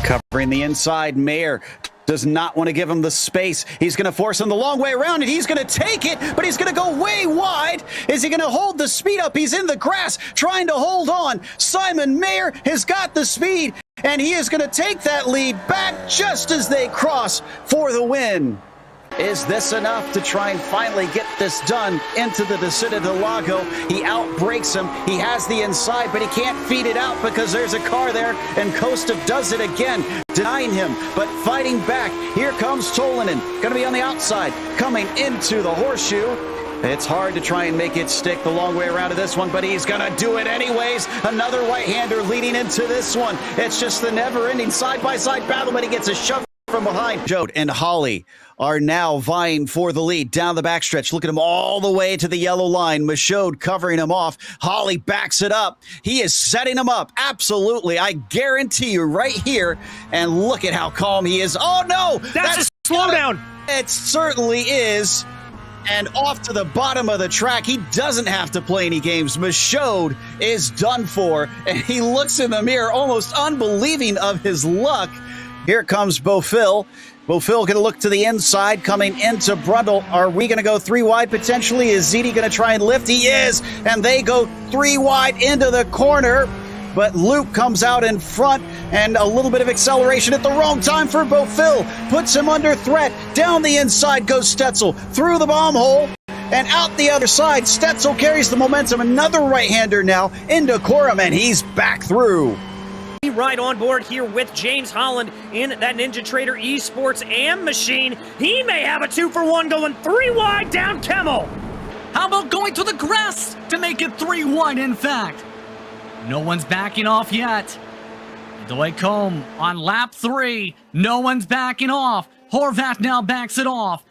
Covering the inside, Mayer does not want to give him the space. He's going to force him the long way around, and he's going to take it, but he's going to go way wide. Is he going to hold the speed up? He's in the grass trying to hold on. Simon Mayer has got the speed, and he is going to take that lead back just as they cross for the win. Is this enough to try and finally get this done into the Descida del Lago? He outbrakes him. He has the inside, but he can't feed it out because there's a car there, and Costa does it again, denying him, but fighting back. Here comes Tolinen, going to be on the outside, coming into the horseshoe. It's hard to try and make it stick the long way around to this one, but he's going to do it anyways. Another right-hander leading into this one. It's just the never-ending side-by-side battle, but he gets a shove from behind. Jode and Holly are now vying for the lead down the backstretch. Look at him all the way to the yellow line. Michaud covering him off. Holly backs it up. He is setting him up. Absolutely. I guarantee you right here. And look at how calm he is. Oh, no. That's a slowdown. It certainly is. And off to the bottom of the track. He doesn't have to play any games. Michaud is done for. And he looks in the mirror almost unbelieving of his luck. Here comes Beaufil. Beaufil going to look to the inside, coming into Brundle. Are we going to go three wide potentially? Is Ziti going to try and lift? He is, and they go three wide into the corner. But Luke comes out in front, and a little bit of acceleration at the wrong time for Beaufil. Puts him under threat. Down the inside goes Stetzel, through the bomb hole, and out the other side. Stetzel carries the momentum. Another right-hander now into Corum, and he's back through. Right on board here with James Holland in that Ninja Trader Esports AM machine. He may have a 2-for-1 going three wide down Kemmel. How about going to the grass to make it three wide, in fact? No one's backing off yet. Doycombe on lap 3. No one's backing off. Horvath now backs it off.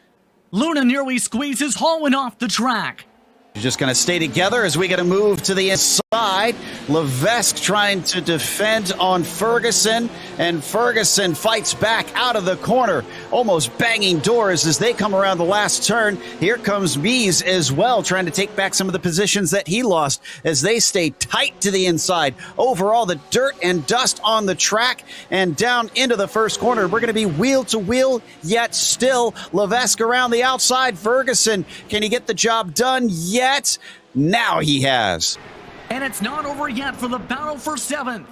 Luna nearly squeezes Holland off the track. You're just going to stay together as we get to move to the inside. Levesque trying to defend on Ferguson, and Ferguson fights back out of the corner, almost banging doors as they come around the last turn. Here comes Mies as well, trying to take back some of the positions that he lost as they stay tight to the inside. Overall, the dirt and dust on the track and down into the first corner. We're going to be wheel to wheel, yet still Levesque around the outside. Ferguson, can he get the job done yet? Now he has. And it's not over yet for the battle for 7th.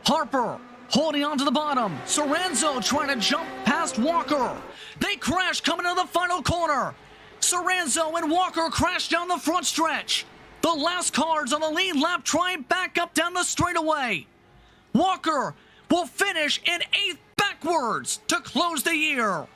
Harper holding on to the bottom. Sorenzo trying to jump past Walker. They crash coming into the final corner. Sorenzo and Walker crash down the front stretch. The last cars on the lead lap trying back up down the straightaway. Walker will finish in 8th backwards to close the year.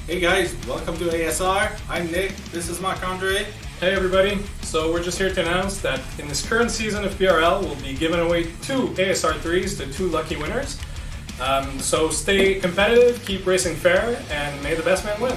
Hey guys, welcome to ASR. I'm Nick, this is Marc-Andre. Hey everybody, so we're just here to announce that in this current season of PRL, we'll be giving away 2 ASR 3s to 2 lucky winners. So stay competitive, keep racing fair, and may the best man win.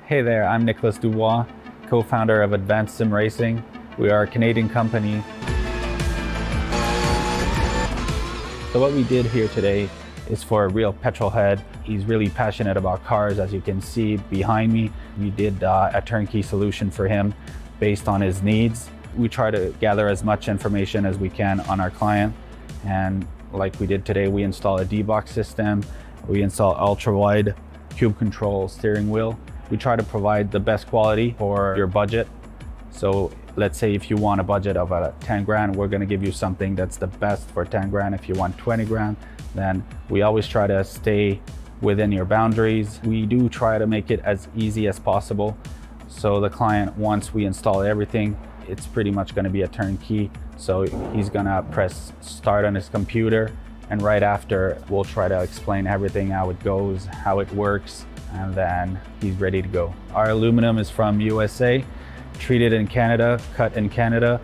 Hey there, I'm Nicholas Dubois, co-founder of Advanced SimRacing. We are a Canadian company. So what we did here today is for a real petrol head. He's really passionate about cars, as you can see behind me. We did a turnkey solution for him based on his needs. We try to gather as much information as we can on our client, and like we did today, we install a D-box system, we install ultra-wide cube control steering wheel. We try to provide the best quality for your budget. So let's say if you want a budget of 10 grand, we're gonna give you something that's the best for 10 grand. If you want 20 grand, then we always try to stay within your boundaries. We do try to make it as easy as possible. So the client, once we install everything, it's pretty much gonna be a turnkey. So he's gonna press start on his computer, and right after we'll try to explain everything, how it goes, how it works, and then he's ready to go. Our aluminum is from USA, treated in Canada, cut in Canada.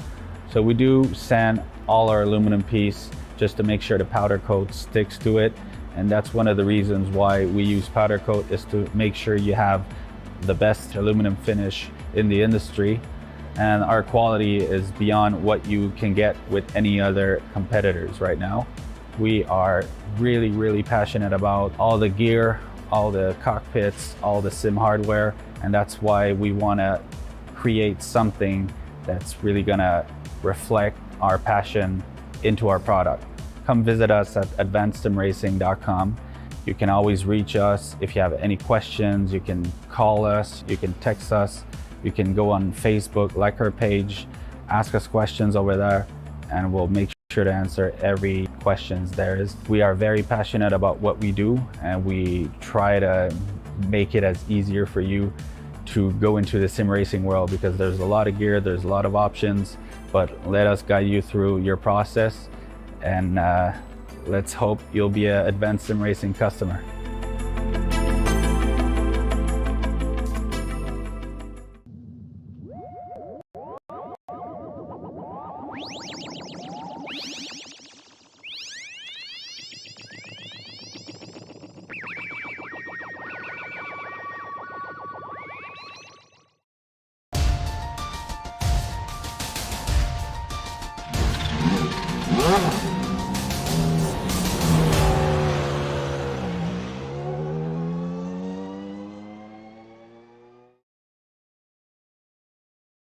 So we do sand all our aluminum piece just to make sure the powder coat sticks to it. And that's one of the reasons why we use powder coat, is to make sure you have the best aluminum finish in the industry. And our quality is beyond what you can get with any other competitors right now. We are really, really passionate about all the gear, all the cockpits, all the sim hardware, and that's why we want to create something that's really gonna reflect our passion into our product. Come visit us at advancedsimracing.com. You can always reach us if you have any questions. You can call us, you can text us, you can go on Facebook, like our page, ask us questions over there, and we'll make sure to answer every questions there is. We are very passionate about what we do, and we try to make it as easier for you to go into the sim racing world, because there's a lot of gear, there's a lot of options, but let us guide you through your process, and let's hope you'll be an Advanced Sim Racing customer.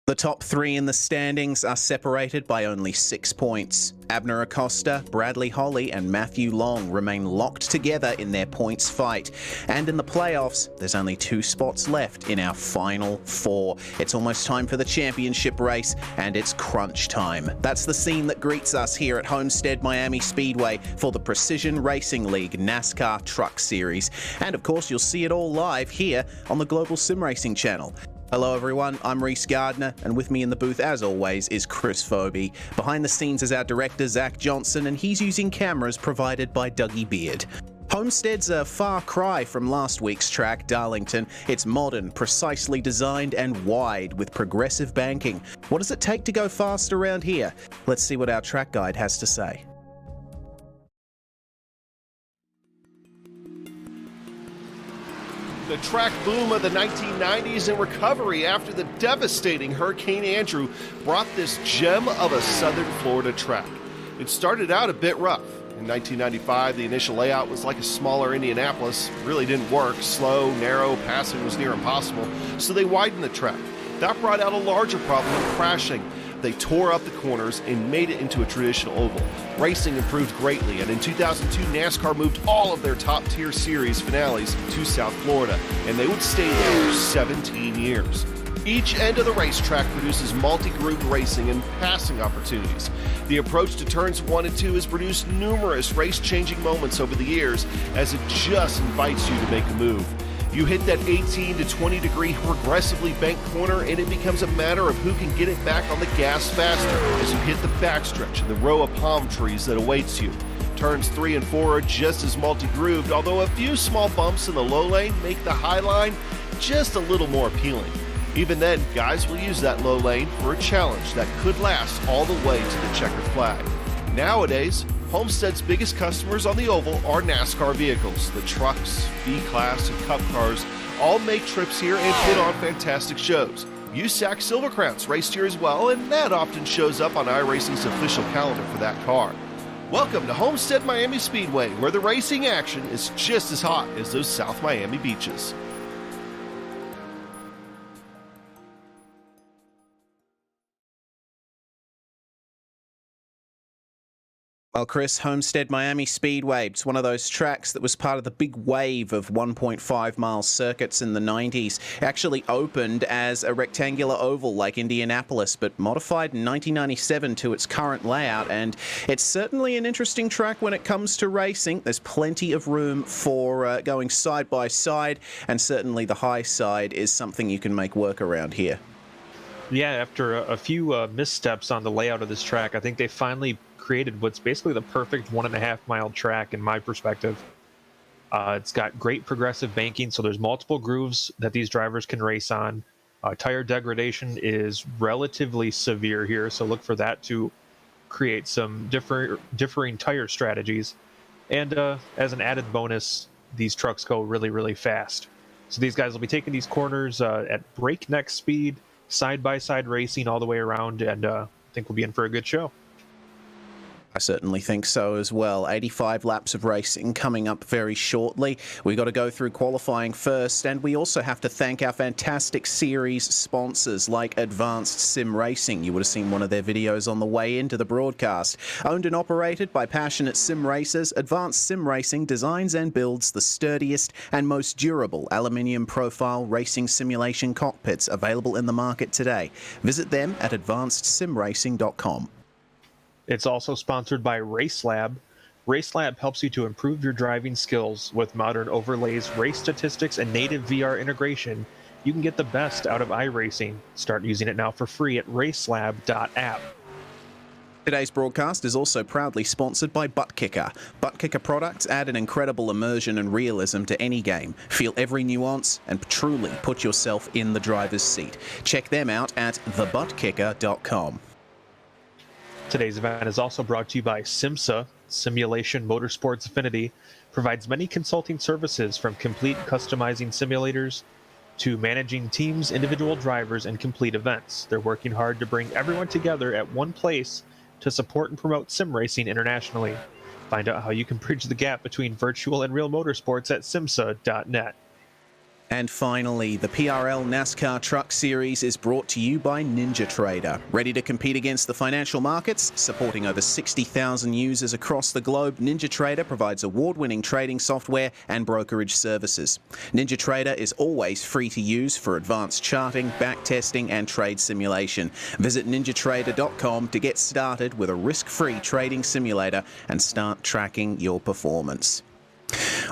The top three in the standings are separated by only 6 points. Abner Acosta, Bradley Holly and Matthew Long remain locked together in their points fight. And in the playoffs, there's only 2 spots left in our final 4. It's almost time for the championship race, and it's crunch time. That's the scene that greets us here at Homestead Miami Speedway for the Precision Racing League NASCAR Truck Series. And of course, you'll see it all live here on the Global Sim Racing channel. Hello everyone, I'm Reese Gardner, and with me in the booth as always is Chris Phoebe. Behind the scenes is our director Zach Johnson, and he's using cameras provided by Dougie Beard. Homestead's a far cry from last week's track, Darlington. It's modern, precisely designed and wide with progressive banking. What does it take to go fast around here? Let's see what our track guide has to say. The track boom of the 1990s and recovery after the devastating Hurricane Andrew brought this gem of a southern Florida track. It started out a bit rough. In 1995, the initial layout was like a smaller Indianapolis. It really didn't work. Slow, narrow, passing was near impossible, so they widened the track. That brought out a larger problem of crashing. They tore up the corners and made it into a traditional oval. Racing improved greatly, and in 2002, NASCAR moved all of their top-tier series finales to South Florida, and they would stay there for 17 years. Each end of the racetrack produces multi-groove racing and passing opportunities. The approach to turns 1 and 2 has produced numerous race-changing moments over the years, as it just invites you to make a move. You hit that 18 to 20 degree progressively banked corner, and it becomes a matter of who can get it back on the gas faster as you hit the backstretch and the row of palm trees that awaits you. Turns 3 and 4 are just as multi-grooved, although a few small bumps in the low lane make the high line just a little more appealing. Even then, guys will use that low lane for a challenge that could last all the way to the checkered flag. Nowadays, Homestead's biggest customers on the oval are NASCAR vehicles. The trucks, B-Class, and Cup cars all make trips here and put on fantastic shows. USAC Silver Crowns raced here as well, and that often shows up on iRacing's official calendar for that car. Welcome to Homestead Miami Speedway, where the racing action is just as hot as those South Miami beaches. Well, Chris, Homestead Miami Speedway, it's one of those tracks that was part of the big wave of 1.5-mile circuits in the 90s. Actually opened as a rectangular oval like Indianapolis, but modified in 1997 to its current layout, and it's certainly an interesting track when it comes to racing. There's plenty of room for going side by side, and certainly the high side is something you can make work around here. Yeah, after a few missteps on the layout of this track, I think they finally created what's basically the perfect 1.5-mile track in my perspective. It's got great progressive banking, so there's multiple grooves that these drivers can race on. Tire degradation is relatively severe here, so look for that to create some differing tire strategies. And as an added bonus, these trucks go really, really fast. So these guys will be taking these corners at breakneck speed, side-by-side racing all the way around, and I think we'll be in for a good show. I certainly think so as well. 85 laps of racing coming up very shortly. We've got to go through qualifying first, and we also have to thank our fantastic series sponsors like Advanced SimRacing. You would have seen one of their videos on the way into the broadcast. Owned and operated by passionate SimRacers, Advanced SimRacing designs and builds the sturdiest and most durable aluminium profile racing simulation cockpits available in the market today. Visit them at advancedsimracing.com. It's also sponsored by RaceLab. RaceLab helps you to improve your driving skills with modern overlays, race statistics, and native VR integration. You can get the best out of iRacing. Start using it now for free at racelab.app. Today's broadcast is also proudly sponsored by ButtKicker. ButtKicker products add an incredible immersion and realism to any game. Feel every nuance and truly put yourself in the driver's seat. Check them out at thebuttkicker.com. Today's event is also brought to you by SimMSA. Simulation Motorsports Affinity provides many consulting services, from complete customizing simulators to managing teams, individual drivers, and complete events. They're working hard to bring everyone together at one place to support and promote sim racing internationally. Find out how you can bridge the gap between virtual and real motorsports at simsa.net. And finally, the PRL NASCAR Truck Series is brought to you by NinjaTrader. Ready to compete against the financial markets? Supporting over 60,000 users across the globe, NinjaTrader provides award-winning trading software and brokerage services. NinjaTrader is always free to use for advanced charting, backtesting, and trade simulation. Visit ninjatrader.com to get started with a risk-free trading simulator and start tracking your performance.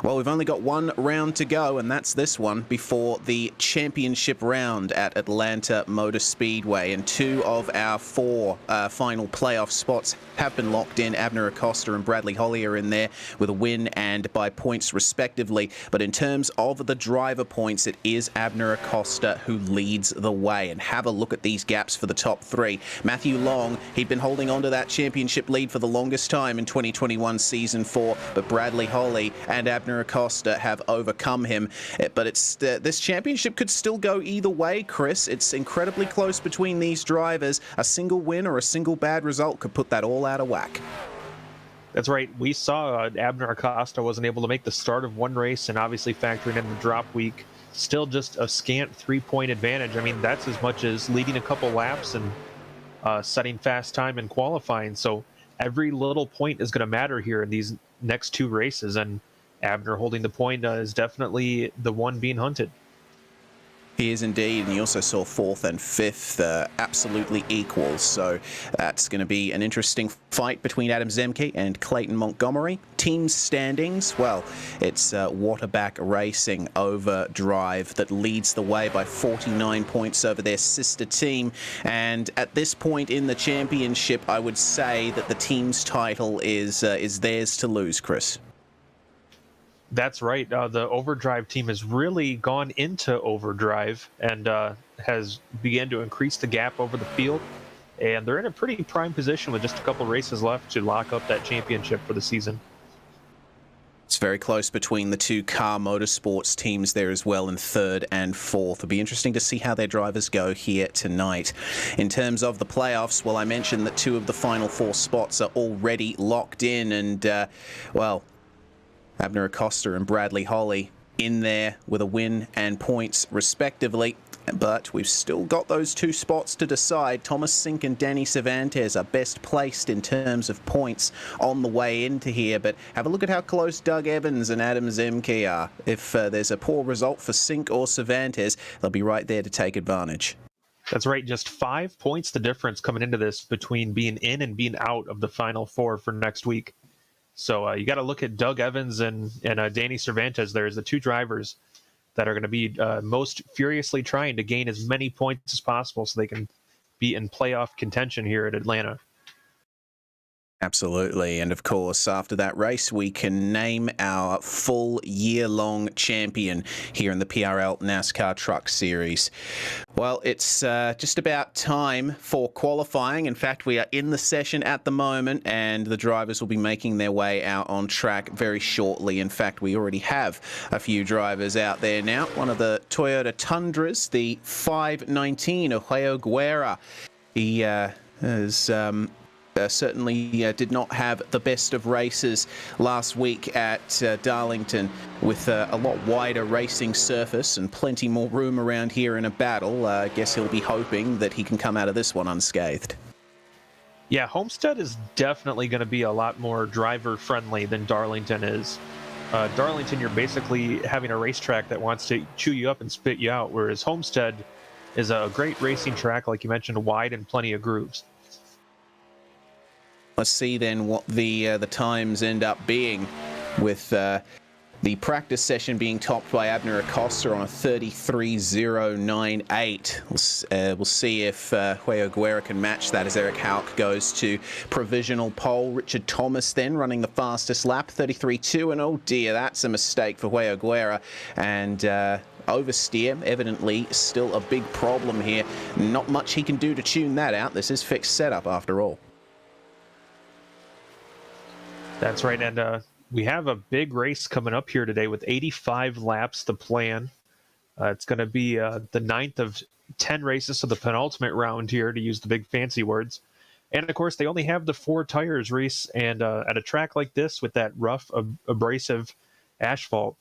Well, we've only got one round to go, and that's this one before the championship round at Atlanta Motor Speedway. And two of our four final playoff spots have been locked in. Abner Acosta and Bradley Holly are in there with a win and by points respectively. But in terms of the driver points, it is Abner Acosta who leads the way. And have a look at these gaps for the top three. Matthew Long, he'd been holding on to that championship lead for the longest time in 2021 Season 4, but Bradley Holly and Abner Acosta have overcome him. But it's this championship could still go either way, Chris. It's incredibly close between these drivers. A single win or a single bad result could put that all out of whack. That's right. We saw Abner Acosta wasn't able to make the start of one race, and obviously factoring in the drop week, still just a scant 3-point advantage. I mean, that's as much as leading a couple laps and setting fast time in qualifying. So every little point is going to matter here in these next two races, and Abner holding the point is definitely the one being hunted. He is indeed, and you also saw fourth and fifth absolutely equal, so that's going to be an interesting fight between Adam Zemke and Clayton Montgomery. Team standings, well, it's Waterback Racing Overdrive that leads the way by 49 points over their sister team, and at this point in the championship, I would say that the team's title is theirs to lose, Chris. That's right. The Overdrive team has really gone into overdrive and has begun to increase the gap over the field. And they're in a pretty prime position with just a couple races left to lock up that championship for the season. It's very close between the two car motorsports teams there as well in third and fourth. It'll be interesting to see how their drivers go here tonight. In terms of the playoffs, well, I mentioned that 2 of the final 4 spots are already locked in, and, well, Abner Acosta and Bradley Holly in there with a win and points respectively. But we've still got those 2 spots to decide. Thomas Sink and Danny Cervantes are best placed in terms of points on the way into here. But have a look at how close Doug Evans and Adam Zemke are. If there's a poor result for Sink or Cervantes, they'll be right there to take advantage. That's right. Just 5 points the difference coming into this between being in and being out of the Final Four for next week. So you got to look at Doug Evans and Danny Cervantes there as the 2 drivers that are going to be most furiously trying to gain as many points as possible so they can be in playoff contention here at Atlanta. Absolutely. And of course, after that race, we can name our full year-long champion here in the PRL NASCAR Truck Series. Well, it's just about time for qualifying. In fact, we are in the session at the moment, and the drivers will be making their way out on track very shortly. In fact, we already have a few drivers out there now. One of the Toyota Tundras, the 519 Ohio Guerra. He has... certainly did not have the best of races last week at Darlington with a lot wider racing surface and plenty more room around here in a battle. I guess he'll be hoping that he can come out of this one unscathed. Yeah, Homestead is definitely going to be a lot more driver-friendly than Darlington is. Darlington, you're basically having a racetrack that wants to chew you up and spit you out, whereas Homestead is a great racing track, like you mentioned, wide and plenty of grooves. Let's see then what the times end up being, with the practice session being topped by Abner Acosta on a 33.098. We'll see if Huello Guerra can match that as Eric Hauk goes to provisional pole. Richard Thomas then running the fastest lap, 33.2, and oh dear, that's a mistake for Huello Guerra. And oversteer, evidently still a big problem here. Not much he can do to tune that out. This is fixed setup after all. That's right, and we have a big race coming up here today with 85 laps to plan. It's going to be the 9th of 10 races, so the penultimate round here, to use the big fancy words. And, of course, they only have the 4 tires race, and at a track like this with that rough, abrasive asphalt,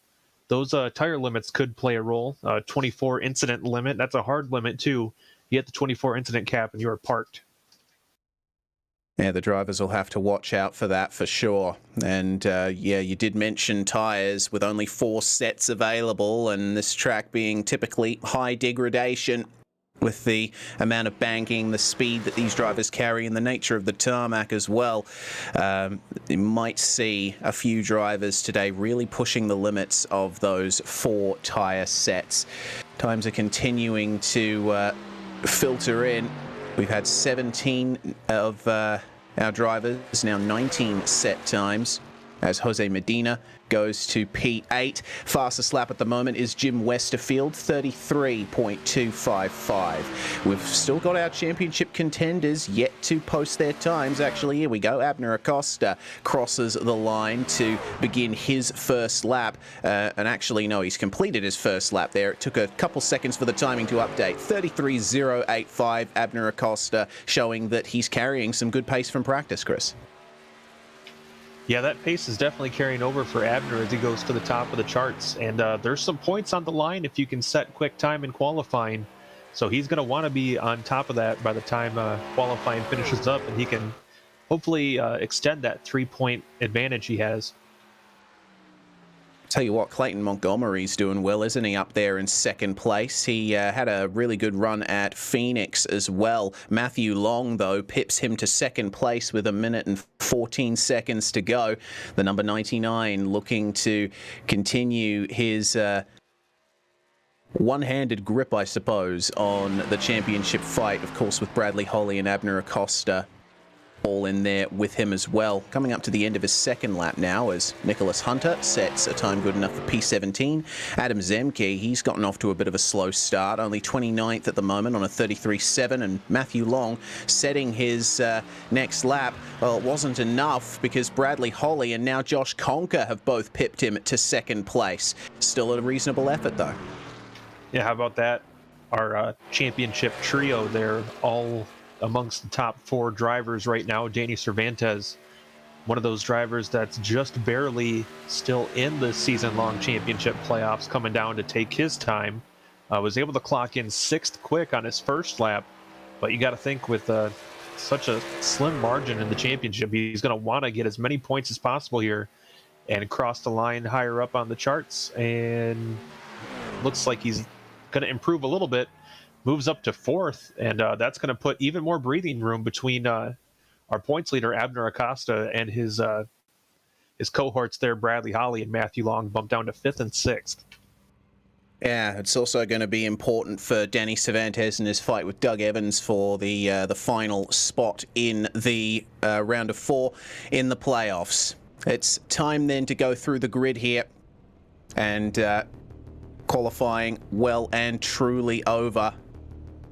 those tire limits could play a role. 24 incident limit, that's a hard limit, too. You hit the 24 incident cap and you are parked. Yeah, the drivers will have to watch out for that for sure. And yeah, you did mention tyres with only 4 sets available, and this track being typically high degradation with the amount of banking, the speed that these drivers carry, and the nature of the tarmac as well. You might see a few drivers today really pushing the limits of those 4 tyre sets. Times are continuing to filter in. We've had 17 of our drivers, now 19 set times, as Jose Medina goes to P8. Fastest lap at the moment is Jim Westerfield, 33.255. We've still got our championship contenders yet to post their times. Actually, here we go. Abner Acosta crosses the line to begin his first lap. And actually, no, he's completed his first lap there. It took a couple seconds for the timing to update. 33.085, Abner Acosta, showing that he's carrying some good pace from practice, Chris. Yeah, that pace is definitely carrying over for Abner as he goes to the top of the charts. And there's some points on the line if you can set quick time in qualifying. So he's going to want to be on top of that by the time qualifying finishes up, and he can hopefully extend that 3-point advantage he has. Tell you what, Clayton Montgomery's doing well, isn't he, up there in second place? He had a really good run at Phoenix as well. Matthew Long, though, pips him to second place with 1 minute and 14 seconds to go. The number 99 looking to continue his one-handed grip, I suppose, on the championship fight, of course, with Bradley Holly and Abner Acosta all in there with him as well. Coming up to the end of his second lap now as Nicholas Hunter sets a time good enough for P17. Adam Zemke, he's gotten off to a bit of a slow start, only 29th at the moment on a 33.7, and Matthew Long setting his next lap. Well, it wasn't enough because Bradley Holly and now Josh Conker have both pipped him to second place. Still a reasonable effort though. Yeah, how about that? Our championship trio there, all amongst the top 4 drivers right now. Danny Cervantes, one of those drivers that's just barely still in the season-long championship playoffs, coming down to take his time. Was able to clock in 6th quick on his first lap, but you got to think with such a slim margin in the championship, he's going to want to get as many points as possible here and cross the line higher up on the charts, and looks like he's going to improve a little bit. Moves up to 4th, and that's going to put even more breathing room between our points leader, Abner Acosta, and his cohorts there, Bradley Holly and Matthew Long, bumped down to 5th and 6th. Yeah, it's also going to be important for Danny Cervantes in his fight with Doug Evans for the final spot in the round of 4 in the playoffs. It's time then to go through the grid here, and qualifying well and truly over.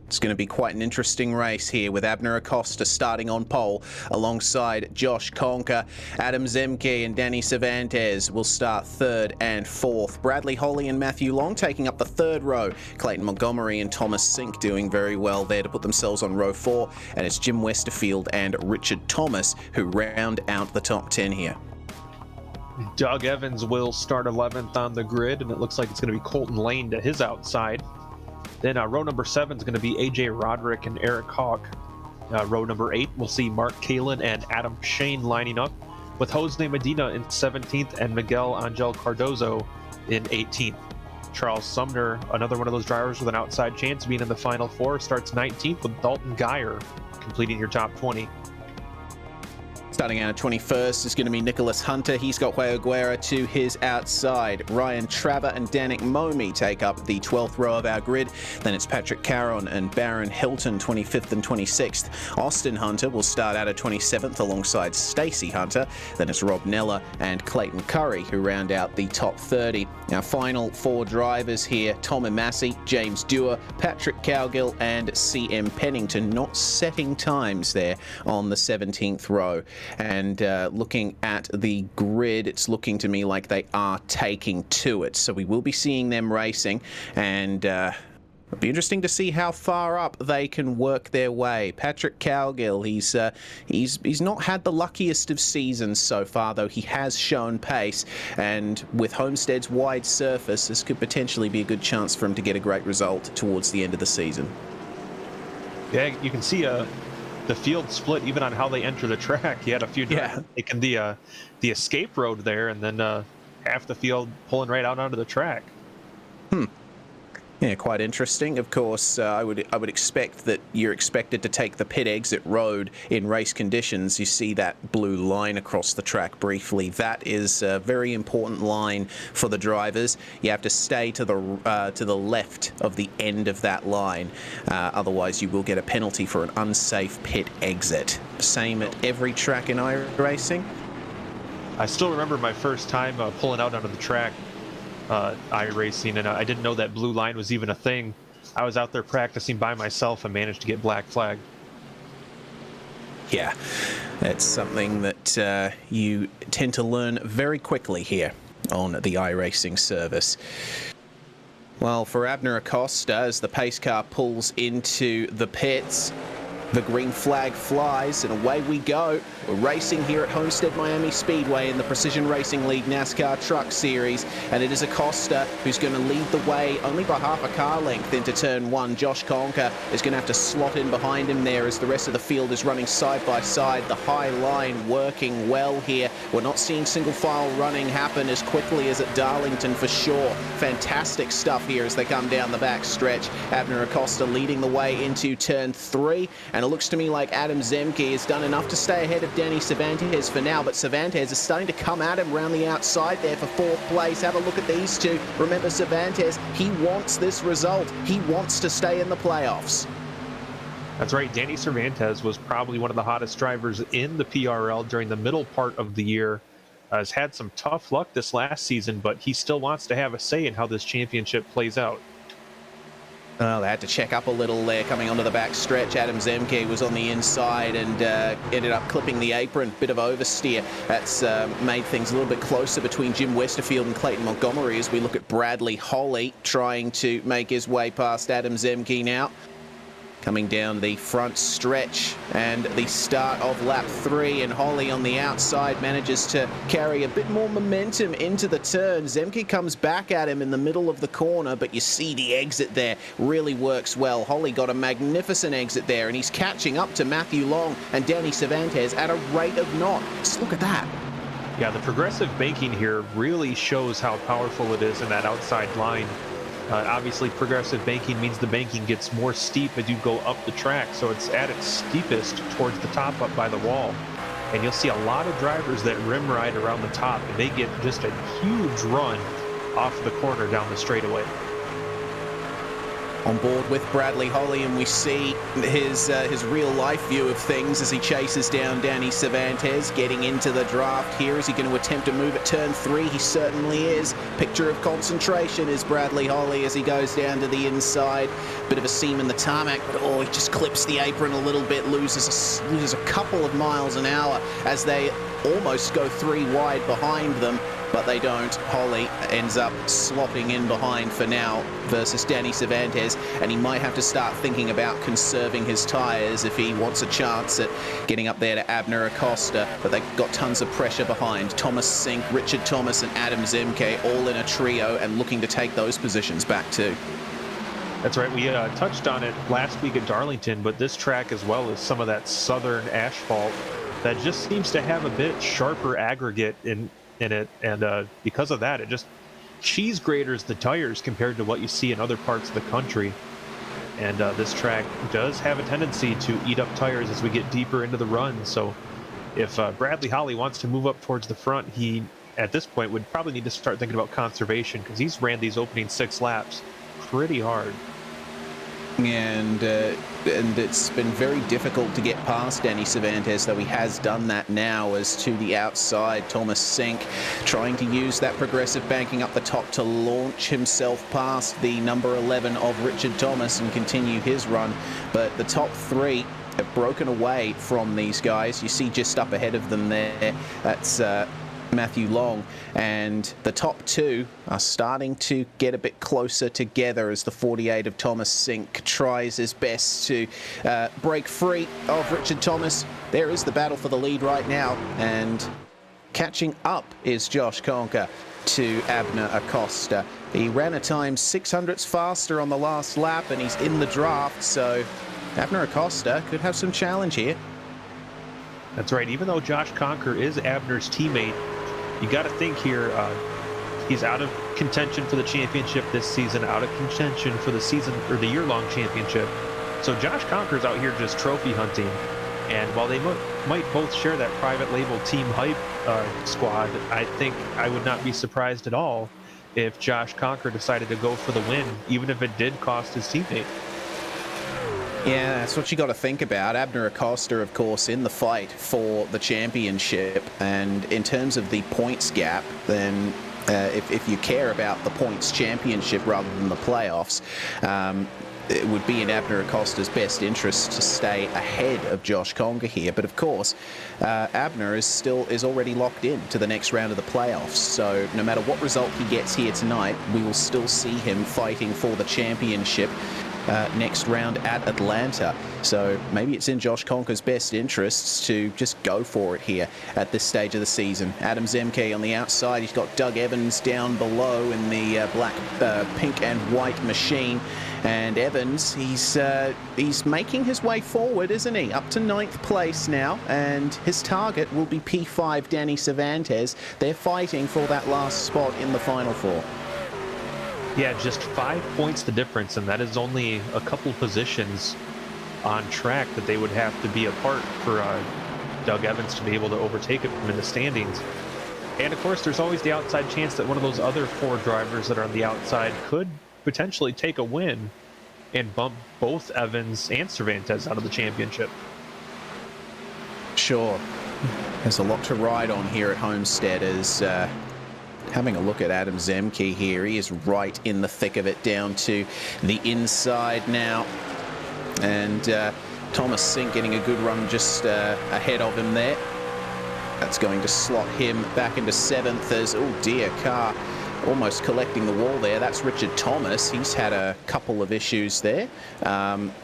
It's going to be quite an interesting race here with Abner Acosta starting on pole alongside Josh Conker. Adam Zemke and Danny Cervantes will start 3rd and 4th. Bradley Holly and Matthew Long taking up the 3rd row. Clayton Montgomery and Thomas Sink doing very well there to put themselves on row 4. And it's Jim Westerfield and Richard Thomas who round out the top 10 here. Doug Evans will start 11th on the grid, and it looks like it's going to be Colton Lane to his outside. Then row number 7 is going to be AJ Roderick and Eric Hawk. Row number 8, we'll see Mark Kalin and Adam Shane lining up, with Jose Medina in 17th and Miguel Angel Cardozo in 18th. Charles Sumner, another one of those drivers with an outside chance of being in the Final 4, starts 19th with Dalton Geyer completing your top 20. Starting out at 21st is going to be Nicholas Hunter. He's got Hugo Guerra to his outside. Ryan Traver and Danik Momi take up the 12th row of our grid. Then it's Patrick Caron and Baron Hilton, 25th and 26th. Austin Hunter will start out at 27th alongside Stacey Hunter. Then it's Rob Nella and Clayton Curry who round out the top 30. Our final 4 drivers here, Tom Massey, James Dewar, Patrick Cowgill and CM Pennington, not setting times there on the 17th row. And looking at the grid, it's looking to me like they are taking to it. So we will be seeing them racing, and it'll be interesting to see how far up they can work their way. Patrick Cowgill, he's not had the luckiest of seasons so far, though he has shown pace. And with Homestead's wide surface, this could potentially be a good chance for him to get a great result towards the end of the season. Yeah, you can see the field split even on how they enter the track. You had a few drivers taking the escape road there, and then half the field pulling right out onto the track. Yeah, quite interesting. Of course, I would expect that you're expected to take the pit exit road in race conditions. You see that blue line across the track briefly. That is a very important line for the drivers. You have to stay to the left of the end of that line. Otherwise, you will get a penalty for an unsafe pit exit. Same at every track in iRacing. I still remember my first time pulling out onto the track. iRacing, and I didn't know that blue line was even a thing. I was out there practicing by myself and managed to get black flagged. Yeah, it's something that you tend to learn very quickly here on the iRacing service. Well, for Abner Acosta, as the pace car pulls into the pits, the green flag flies and away we go. We're racing here at Homestead Miami Speedway in the Precision Racing League NASCAR Truck Series, and it is Acosta who's going to lead the way only by half a car length into turn 1. Josh Conker is going to have to slot in behind him there as the rest of the field is running side by side. The high line working well here. We're not seeing single file running happen as quickly as at Darlington for sure. Fantastic stuff here as they come down the back stretch. Abner Acosta leading the way into turn 3, and it looks to me like Adam Zemke has done enough to stay ahead of Danny Cervantes for now, but Cervantes is starting to come at him around the outside there for 4th place. Have a look at these two. Remember, Cervantes, he wants this result. He wants to stay in the playoffs. That's right. Danny Cervantes was probably one of the hottest drivers in the PRL during the middle part of the year. Has had some tough luck this last season, but he still wants to have a say in how this championship plays out. Oh, they had to check up a little there coming onto the back stretch. Adam Zemke was on the inside and ended up clipping the apron. Bit of oversteer. That's made things a little bit closer between Jim Westerfield and Clayton Montgomery as we look at Bradley Holly trying to make his way past Adam Zemke now. Coming down the front stretch and the start of lap 3, and Holly on the outside manages to carry a bit more momentum into the turn. Zemke comes back at him in the middle of the corner, but you see the exit there really works well. Holly got a magnificent exit there, and he's catching up to Matthew Long and Danny Cervantes at a rate of knots. Look at that. Yeah, the progressive banking here really shows how powerful it is in that outside line. Obviously, progressive banking means the banking gets more steep as you go up the track, so it's at its steepest towards the top up by the wall. And you'll see a lot of drivers that rim ride around the top, and they get just a huge run off the corner down the straightaway. On board with Bradley Holly, and we see his real life view of things as he chases down Danny Cervantes, getting into the draft here. Is he going to attempt to move at turn 3? He certainly is. Picture of concentration is Bradley Holly as he goes down to the inside. Bit of a seam in the tarmac, but he just clips the apron a little bit, loses a couple of miles an hour as they almost go 3 wide behind them, but they don't. Holly ends up slopping in behind for now versus Danny Cervantes, and he might have to start thinking about conserving his tyres if he wants a chance at getting up there to Abner Acosta, but they've got tons of pressure behind. Thomas Sink, Richard Thomas and Adam Zemke all in a trio and looking to take those positions back too. That's right. We touched on it last week at Darlington, but this track as well as some of that southern asphalt that just seems to have a bit sharper aggregate in it, and because of that, it just cheese graters the tires compared to what you see in other parts of the country. And this track does have a tendency to eat up tires as we get deeper into the run. So if Bradley Holly wants to move up towards the front, he at this point would probably need to start thinking about conservation, because he's ran these opening 6 laps pretty hard. And it's been very difficult to get past Danny Cervantes, though he has done that now. As to the outside, Thomas Sink trying to use that progressive banking up the top to launch himself past the number 11 of Richard Thomas and continue his run. But the top 3 have broken away from these guys. You see just up ahead of them there, that's Matthew Long, and the top 2 are starting to get a bit closer together as the 48 of Thomas Sink tries his best to break free of Richard Thomas. There is the battle for the lead right now, and catching up is Josh Conker to Abner Acosta. He ran a time 600ths faster on the last lap, and he's in the draft, so Abner Acosta could have some challenge here. That's right. Even though Josh Conker is Abner's teammate, you got to think here, he's out of contention for the championship this season, out of contention for the season or the year-long championship. So Josh Conker's out here just trophy hunting. And while they might both share that private label team hype squad, I think I would not be surprised at all if Josh Conker decided to go for the win, even if it did cost his teammate. Yeah, that's what you got to think about. Abner Acosta, of course, in the fight for the championship. And in terms of the points gap, then if you care about the points championship rather than the playoffs, it would be in Abner Acosta's best interest to stay ahead of Josh Conker here. But of course, Abner is already locked in to the next round of the playoffs. So no matter what result he gets here tonight, we will still see him fighting for the championship next round at Atlanta. So maybe it's in Josh Conker's best interests to just go for it here at this stage of the season. Adam Zemke on the outside. He's got Doug Evans down below in the pink and white machine. And Evans, he's making his way forward, isn't he? Up to 9th place now, and his target will be P5 Danny Cervantes. They're fighting for that last spot in the Final Four. Yeah, just 5 points the difference, and that is only a couple positions on track that they would have to be apart for Doug Evans to be able to overtake him in the standings. And of course, there's always the outside chance that one of those other 4 drivers that are on the outside could potentially take a win. and bump both Evans and Cervantes out of the championship. Sure. There's a lot to ride on here at Homestead as having a look at Adam Zemke here. He is right in the thick of it down to the inside now. And Thomas Sink getting a good run just ahead of him there. That's going to slot him back into 7th as, oh dear, car almost collecting the wall there. That's Richard Thomas. He's had a couple of issues there.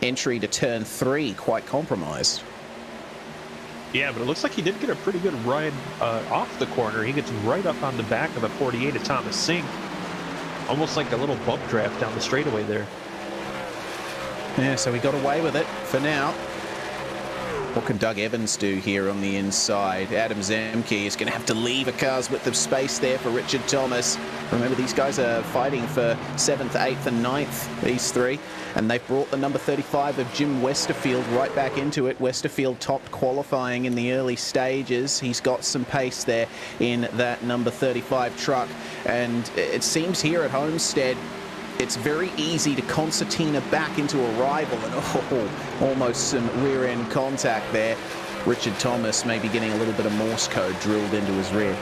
Entry to turn 3, quite compromised. Yeah, but it looks like he did get a pretty good ride off the corner. He gets right up on the back of the 48 of Thomas Sink. Almost like a little bump draft down the straightaway there. Yeah, so he got away with it for now. What can Doug Evans do here on the inside? Adam Zemke is going to have to leave a car's width of space there for Richard Thomas. Remember, these guys are fighting for 7th, 8th and 9th, these three. And they've brought the number 35 of Jim Westerfield right back into it. Westerfield topped qualifying in the early stages. He's got some pace there in that number 35 truck. And it seems here at Homestead, it's very easy to concertina back into a rival, and almost some rear-end contact there. Richard Thomas maybe getting a little bit of Morse code drilled into his rear.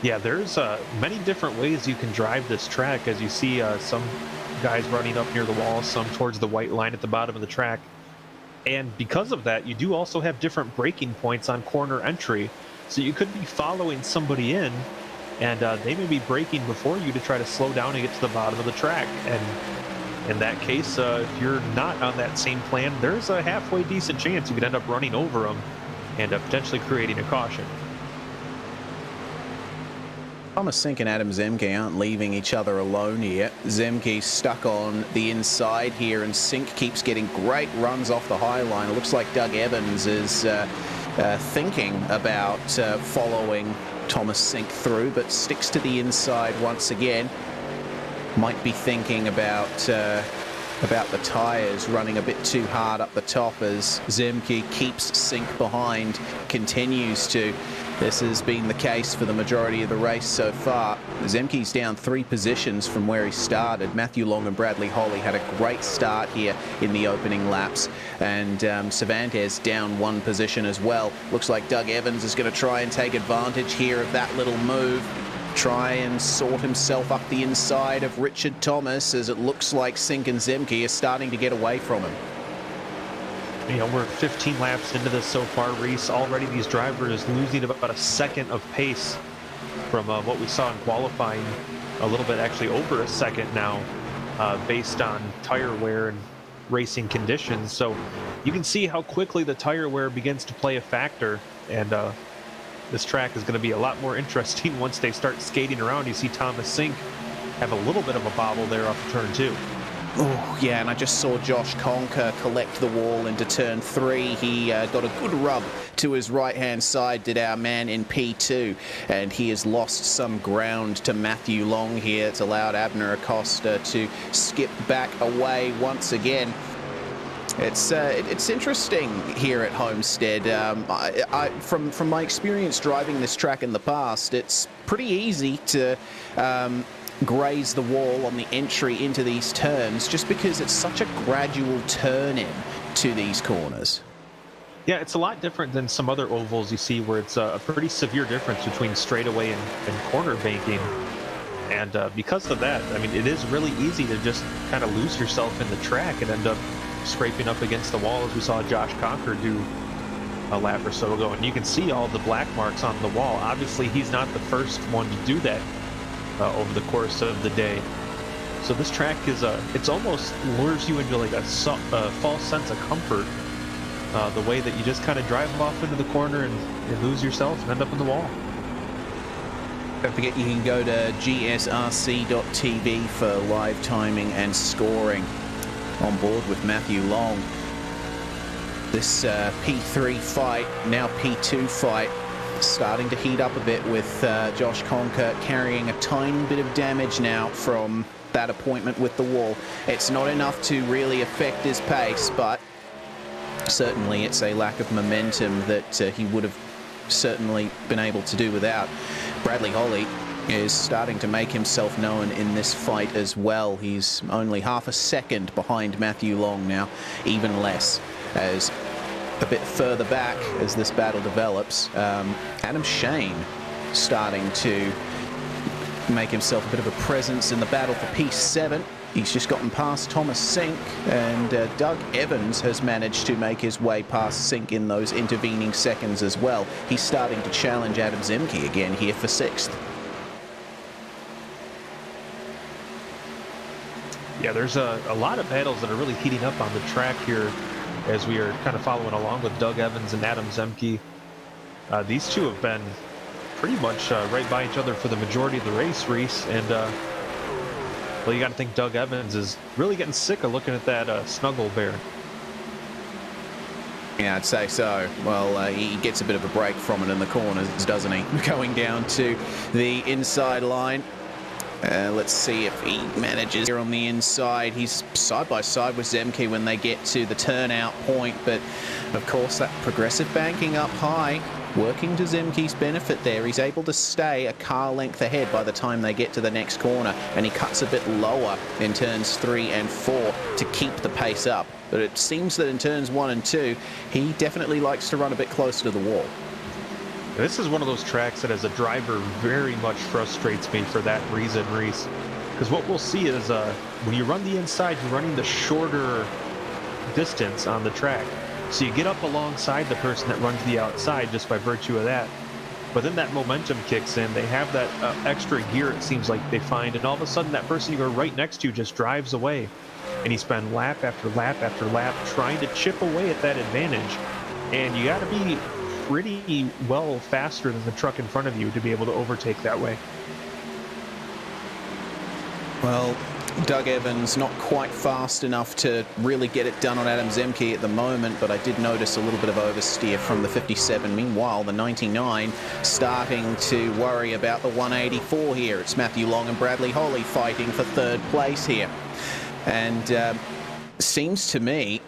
Yeah, there's many different ways you can drive this track, as you see some guys running up near the wall, some towards the white line at the bottom of the track. And because of that, you do also have different braking points on corner entry. So you could be following somebody in, and they may be braking before you to try to slow down and get to the bottom of the track. And in that case, if you're not on that same plan, there's a halfway decent chance you could end up running over them and potentially creating a caution. Thomas Sink and Adam Zemke aren't leaving each other alone here. Zemke's stuck on the inside here, and Sink keeps getting great runs off the high line. It looks like Doug Evans is thinking about following Thomas Sink through, but sticks to the inside once again. Might be thinking about the tyres running a bit too hard up the top as Zemke keeps Sink behind, continues to. This has been the case for the majority of the race so far. Zemke's down 3 positions from where he started. Matthew Long and Bradley Holly had a great start here in the opening laps, and Cervantes down 1 position as well. Looks like Doug Evans is going to try and take advantage here of that little move. Try and sort himself up the inside of Richard Thomas, as it looks like Sink and Zemke are starting to get away from him. You know, we're 15 laps into this so far, Reese. Already these drivers losing about a second of pace from what we saw in qualifying. A little bit, actually over a second now, based on tire wear and racing conditions. So you can see how quickly the tire wear begins to play a factor. And this track is going to be a lot more interesting once they start skating around. You see Thomas Sink have a little bit of a bobble there off of turn 2. Oh, yeah, and I just saw Josh Conker collect the wall into turn 3. He got a good rub to his right-hand side, did our man in P2, and he has lost some ground to Matthew Long here. It's allowed Abner Acosta to skip back away once again. It's interesting here at Homestead. From my experience driving this track in the past, it's pretty easy to graze the wall on the entry into these turns, just because it's such a gradual turn in to these corners. Yeah, it's a lot different than some other ovals you see where it's a pretty severe difference between straightaway and corner banking. And because of that, I mean, it is really easy to just kind of lose yourself in the track and end up scraping up against the wall, as we saw Josh Conker do a lap or so ago. And you can see all the black marks on the wall. Obviously, he's not the first one to do that over the course of the day. So this track is it's almost lures you into like a false sense of comfort, the way that you just kind of drive off into the corner and lose yourself and end up in the wall. Don't forget, you can go to gsrc.tv for live timing and scoring. On board with Matthew Long. This P3 fight, now P2 fight, starting to heat up a bit with Josh Conker carrying a tiny bit of damage now from that appointment with the wall. It's not enough to really affect his pace, but certainly it's a lack of momentum that he would have certainly been able to do without. Bradley Holly is starting to make himself known in this fight as well. He's only half a second behind Matthew Long now, even less, as a bit further back as this battle develops. Adam Shane starting to make himself a bit of a presence in the battle for P7. He's just gotten past Thomas Sink, and Doug Evans has managed to make his way past Sink in those intervening seconds as well. He's starting to challenge Adam Zemke again here for 6th. Yeah, there's a lot of battles that are really heating up on the track here as we are kind of following along with Doug Evans and Adam Zemke. These two have been pretty much right by each other for the majority of the race, Reese, and well, you got to think Doug Evans is really getting sick of looking at that snuggle bear. Yeah, I'd say so. Well, he gets a bit of a break from it in the corners, doesn't he? Going down to the inside line. Let's see if he manages here on the inside. He's side by side with Zemke when they get to the turnout point, but of course that progressive banking up high, working to Zemke's benefit there. He's able to stay a car length ahead by the time they get to the next corner, and he cuts a bit lower in turns 3 and 4 to keep the pace up. But it seems that in turns 1 and 2, he definitely likes to run a bit closer to the wall. This is one of those tracks that as a driver very much frustrates me for that reason, Reese. Because what we'll see is when you run the inside, you're running the shorter distance on the track. So you get up alongside the person that runs the outside just by virtue of that. But then that momentum kicks in. They have that extra gear, it seems like they find, and all of a sudden that person you go right next to just drives away. And you spend lap after lap after lap trying to chip away at that advantage. And you got to be pretty well faster than the truck in front of you to be able to overtake that way. Well, Doug Evans not quite fast enough to really get it done on Adam Zemke at the moment, but I did notice a little bit of oversteer from the 57. Meanwhile, the 99 starting to worry about the 184 here. It's Matthew Long and Bradley Holly fighting for 3rd place here. And seems to me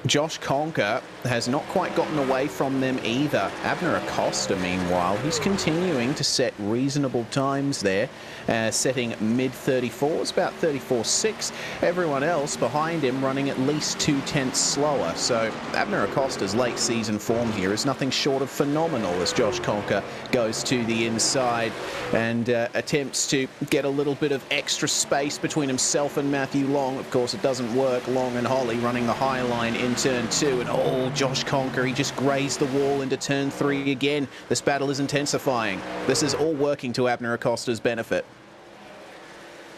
Josh Conker has not quite gotten away from them either. Abner Acosta, meanwhile, he's continuing to set reasonable times there, setting mid-34s, about 34.6. Everyone else behind him running at least 0.2 slower. So Abner Acosta's late season form here is nothing short of phenomenal as Josh Conker goes to the inside and attempts to get a little bit of extra space between himself and Matthew Long. Of course, it doesn't work. Long and Holly running the high line in turn 2, and oh, Josh Conker, he just grazed the wall into turn 3 again. This battle is intensifying. This is all working to Abner Acosta's benefit.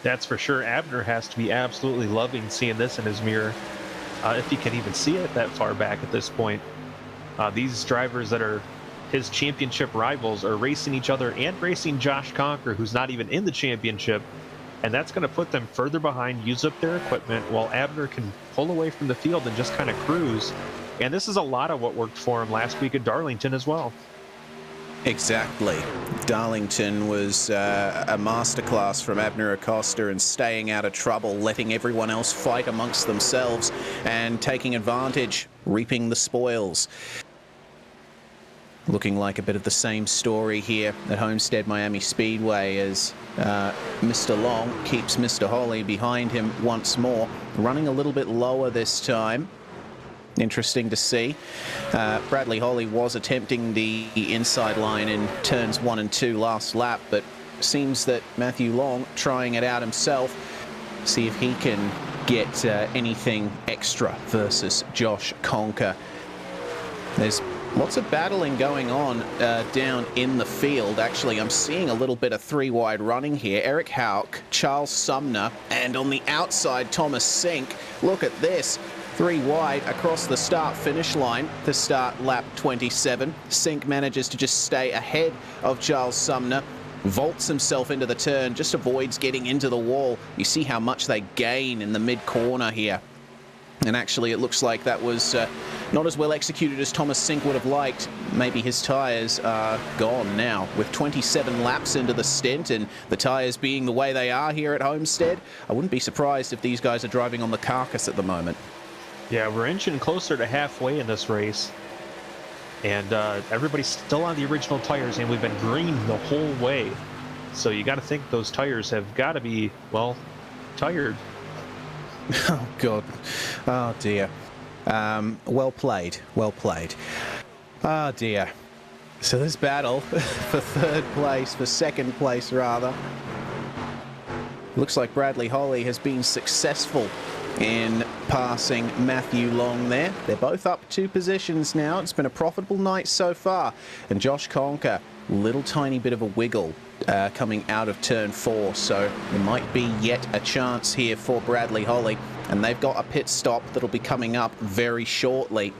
That's for sure. Abner has to be absolutely loving seeing this in his mirror, if he can even see it that far back at this point. These drivers that are his championship rivals are racing each other and racing Josh Conker, who's not even in the championship. And that's going to put them further behind, use up their equipment, while Abner can pull away from the field and just kind of cruise. And this is a lot of what worked for him last week at Darlington as well. Exactly. Darlington was a masterclass from Abner Acosta in staying out of trouble, letting everyone else fight amongst themselves and taking advantage, reaping the spoils. Looking like a bit of the same story here at Homestead Miami Speedway as Mr. Long keeps Mr. Holly behind him once more, running a little bit lower this time. Interesting to see. Bradley Holly was attempting the inside line in turns 1 and 2 last lap, but seems that Matthew Long trying it out himself, see if he can get anything extra versus Josh Conker. There's lots of battling going on down in the field. Actually, I'm seeing a little bit of 3-wide running here. Eric Houck, Charles Sumner, and on the outside, Thomas Sink. Look at this. 3-wide across the start-finish line to start lap 27. Sink manages to just stay ahead of Charles Sumner. Vaults himself into the turn, just avoids getting into the wall. You see how much they gain in the mid-corner here. And actually, it looks like that was not as well executed as Thomas Sink would have liked. Maybe his tyres are gone now. With 27 laps into the stint and the tyres being the way they are here at Homestead, I wouldn't be surprised if these guys are driving on the carcass at the moment. Yeah, we're inching closer to halfway in this race. And everybody's still on the original tires, and we've been green the whole way. So you got to think those tires have got to be, well, tired. Oh, God. Oh, dear. Well played. Well played. Oh, dear. So this battle for second place rather. Looks like Bradley Holly has been successful in passing Matthew Long there. They're both up 2 positions now. It's been a profitable night so far. And Josh Conker, little tiny bit of a wiggle coming out of turn 4. So there might be yet a chance here for Bradley Holly. And they've got a pit stop that'll be coming up very shortly.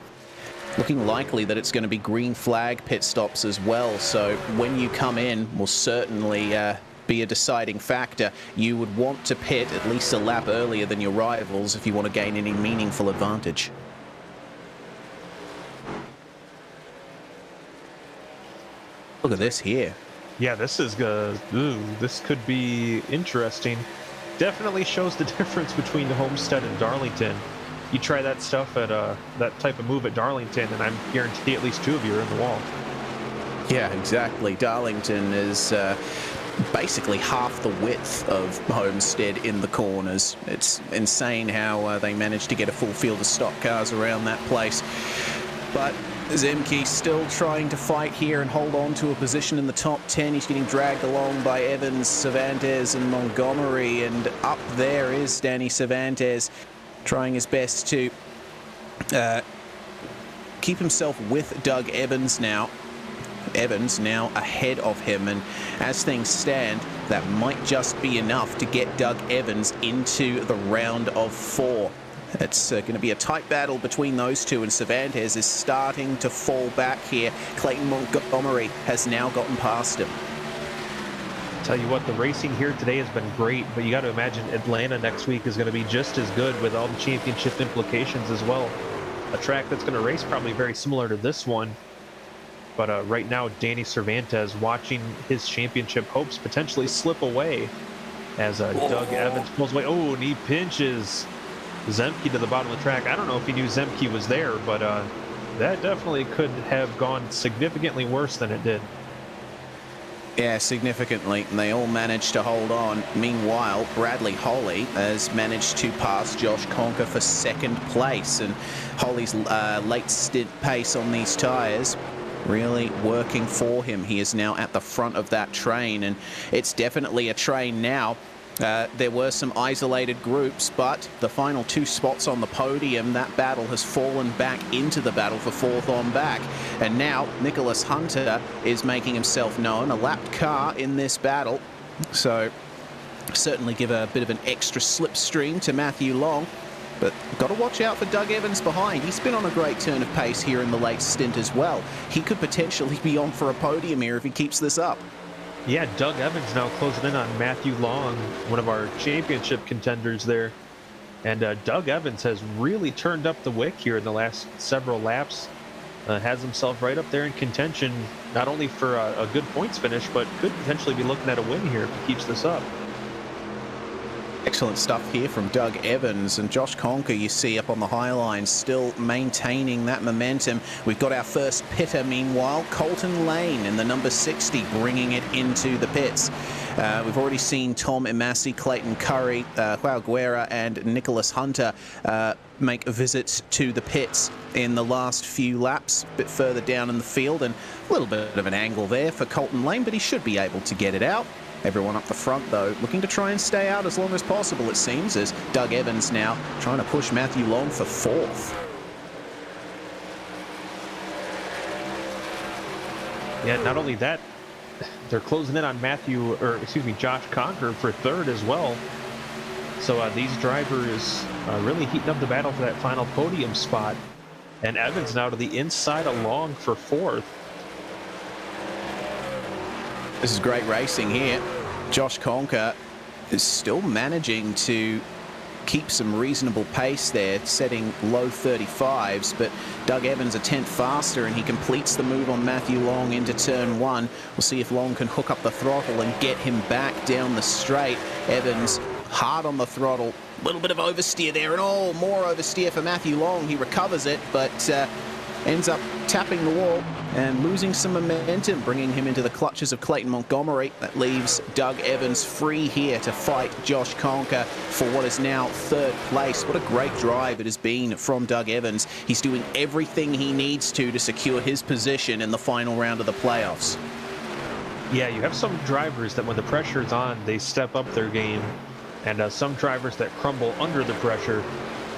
Looking likely that it's going to be green flag pit stops as well. So when you come in, will certainly be a deciding factor. You would want to pit at least a lap earlier than your rivals if you want to gain any meaningful advantage. Look at this here. Yeah, this is this could be interesting. Definitely shows the difference between Homestead and Darlington. You try that stuff at that type of move at Darlington, and I'm guarantee at least 2 of you are in the wall. Yeah, exactly. Darlington is basically half the width of Homestead in the corners. It's insane how they managed to get a full field of stock cars around that place. But Zemke still trying to fight here and hold on to a position in the top 10. He's getting dragged along by Evans, Cervantes and Montgomery, and up there is Danny Cervantes trying his best to keep himself with Doug Evans now. Evans now ahead of him, and as things stand, that might just be enough to get Doug Evans into the round of 4. It's going to be a tight battle between those two, and Cervantes is starting to fall back here. Clayton Montgomery has now gotten past him. Tell you what, the racing here today has been great, but you got to imagine Atlanta next week is going to be just as good with all the championship implications as well. A track that's going to race probably very similar to this one. But right now, Danny Cervantes watching his championship hopes potentially slip away as Doug Evans pulls away. Oh, and he pinches Zemke to the bottom of the track. I don't know if he knew Zemke was there, but that definitely could have gone significantly worse than it did. Yeah, significantly, and they all managed to hold on. Meanwhile, Bradley Holly has managed to pass Josh Conker for second place, and Holly's late stint pace on these tyres really working for him. He is now at the front of that train, and it's definitely a train now. There were some isolated groups, but the final 2 spots on the podium, that battle has fallen back into the battle for 4th on back. And now Nicholas Hunter is making himself known, a lapped car in this battle. So certainly give a bit of an extra slipstream to Matthew Long. But got to watch out for Doug Evans behind. He's been on a great turn of pace here in the late stint as well. He could potentially be on for a podium here if he keeps this up. Yeah, Doug Evans now closing in on Matthew Long, one of our championship contenders there. And Doug Evans has really turned up the wick here in the last several laps. Has himself right up there in contention, not only for a good points finish, but could potentially be looking at a win here if he keeps this up. Excellent stuff here from Doug Evans, and Josh Conker you see up on the high line still maintaining that momentum. We've got our first pitter meanwhile, Colton Lane in the number 60 bringing it into the pits. We've already seen Tom Imasi, Clayton Curry, Joao Guerra and Nicholas Hunter make visits to the pits in the last few laps, a bit further down in the field, and a little bit of an angle there for Colton Lane, but he should be able to get it out. Everyone up the front, though, looking to try and stay out as long as possible, it seems, as Doug Evans now trying to push Matthew Long for 4th. Yeah, not only that, they're closing in on Josh Conker for 3rd as well. So these drivers really heating up the battle for that final podium spot. And Evans now to the inside of Long for 4th. This is great racing here. Josh Conker is still managing to keep some reasonable pace there, setting low 35s, but Doug Evans a tenth faster, and he completes the move on Matthew Long into turn 1. We'll see if Long can hook up the throttle and get him back down the straight. Evans hard on the throttle, a little bit of oversteer there, and more oversteer for Matthew Long. He recovers it, but ends up tapping the wall and losing some momentum, bringing him into the clutches of Clayton Montgomery. That leaves Doug Evans free here to fight Josh Conker for what is now third place. What a great drive it has been from Doug Evans. He's doing everything he needs to secure his position in the final round of the playoffs. Yeah, you have some drivers that when the pressure's on, they step up their game, and some drivers that crumble under the pressure.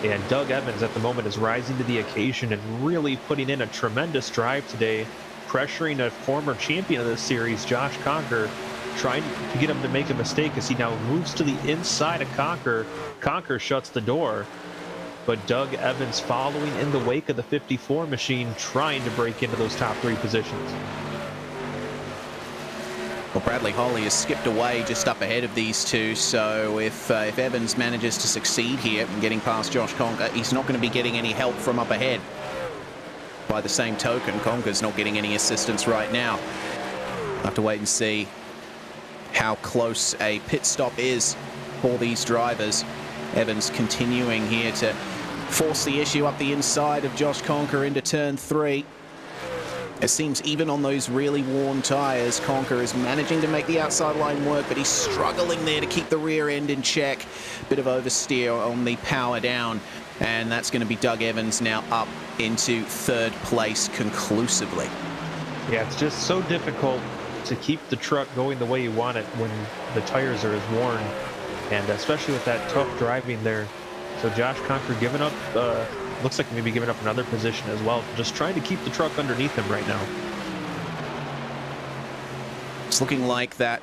And Doug Evans at the moment is rising to the occasion and really putting in a tremendous drive today, pressuring a former champion of this series, Josh Conker, trying to get him to make a mistake as he now moves to the inside of Conker. Conker shuts the door, but Doug Evans following in the wake of the 54 machine, trying to break into those top 3 positions. Well, Bradley Holly has skipped away just up ahead of these two, so if Evans manages to succeed here in getting past Josh Conker, he's not going to be getting any help from up ahead. By the same token, Conker's not getting any assistance right now. We'll have to wait and see how close a pit stop is for these drivers. Evans continuing here to force the issue up the inside of Josh Conker into turn 3. It seems even on those really worn tyres, Conker is managing to make the outside line work, but he's struggling there to keep the rear end in check. Bit of oversteer on the power down, and that's going to be Doug Evans now up into third place conclusively. Yeah, it's just so difficult to keep the truck going the way you want it when the tires are as worn, and especially with that tough driving there. So Josh Conker giving up, looks like maybe giving up another position as well, just trying to keep the truck underneath him right now. It's looking like that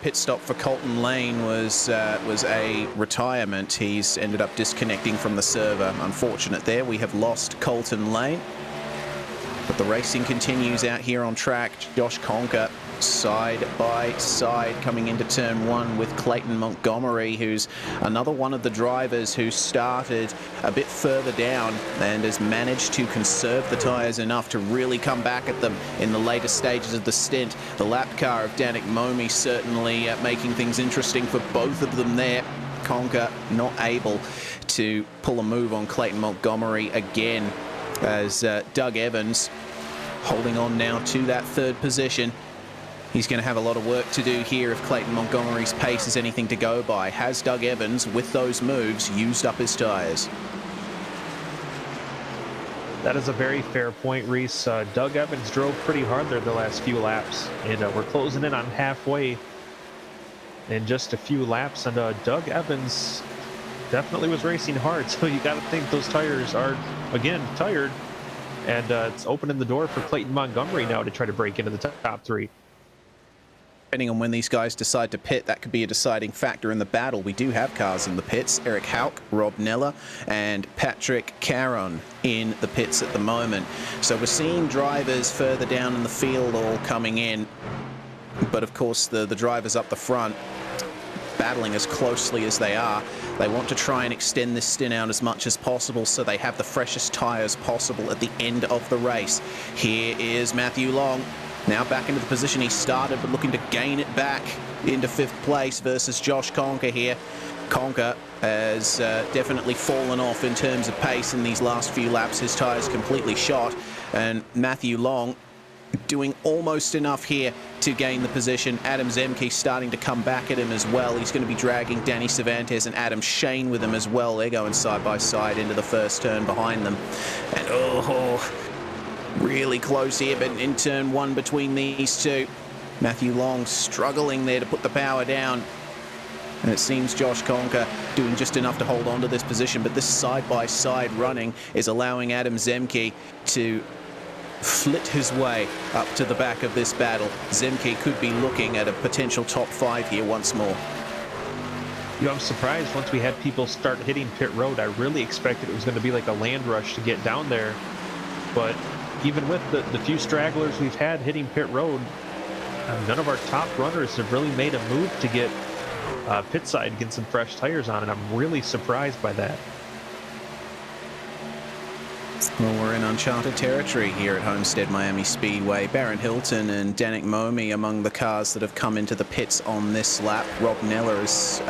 pit stop for Colton Lane was a retirement. He's ended up disconnecting from the server. Unfortunate there. We have lost Colton Lane. But the racing continues out here on track. Josh Conker side by side coming into turn 1 with Clayton Montgomery, who's another one of the drivers who started a bit further down and has managed to conserve the tyres enough to really come back at them in the later stages of the stint. The lap car of Danik Momi certainly making things interesting for both of them there. Conker not able to pull a move on Clayton Montgomery again, as Doug Evans holding on now to that third position. He's going to have a lot of work to do here if Clayton Montgomery's pace is anything to go by. Has Doug Evans, with those moves, used up his tyres? That is a very fair point, Reese. Doug Evans drove pretty hard there the last few laps, and we're closing in on halfway in just a few laps, and Doug Evans definitely was racing hard, so you got to think those tires are, again, tired, and it's opening the door for Clayton Montgomery now to try to break into the top 3. Depending on when these guys decide to pit, that could be a deciding factor in the battle. We do have cars in the pits. Eric Hauk, Rob Neller, and Patrick Caron in the pits at the moment. So we're seeing drivers further down in the field all coming in. But of course, the drivers up the front, battling as closely as they are, they want to try and extend this stint out as much as possible so they have the freshest tyres possible at the end of the race. Here is Matthew Long. Now back into the position he started, but looking to gain it back into 5th place versus Josh Conker here. Conker has definitely fallen off in terms of pace in these last few laps. His tyres completely shot, and Matthew Long doing almost enough here to gain the position. Adam Zemke starting to come back at him as well. He's going to be dragging Danny Cervantes and Adam Shane with him as well. They're going side by side into the first turn behind them. And really close here, but in turn 1 between these two. Matthew Long struggling there to put the power down. And it seems Josh Conker doing just enough to hold on to this position, but this side-by-side running is allowing Adam Zemke to flit his way up to the back of this battle. Zemke could be looking at a potential top 5 here once more. You know, I'm surprised once we had people start hitting pit road. I really expected it was going to be like a land rush to get down there, but even with the few stragglers we've had hitting pit road, none of our top runners have really made a move to get pit side, get some fresh tires on, and I'm really surprised by that. Well, we're in uncharted territory here at Homestead Miami Speedway. Barron Hilton and Danik Momi among the cars that have come into the pits on this lap. Rob Neller is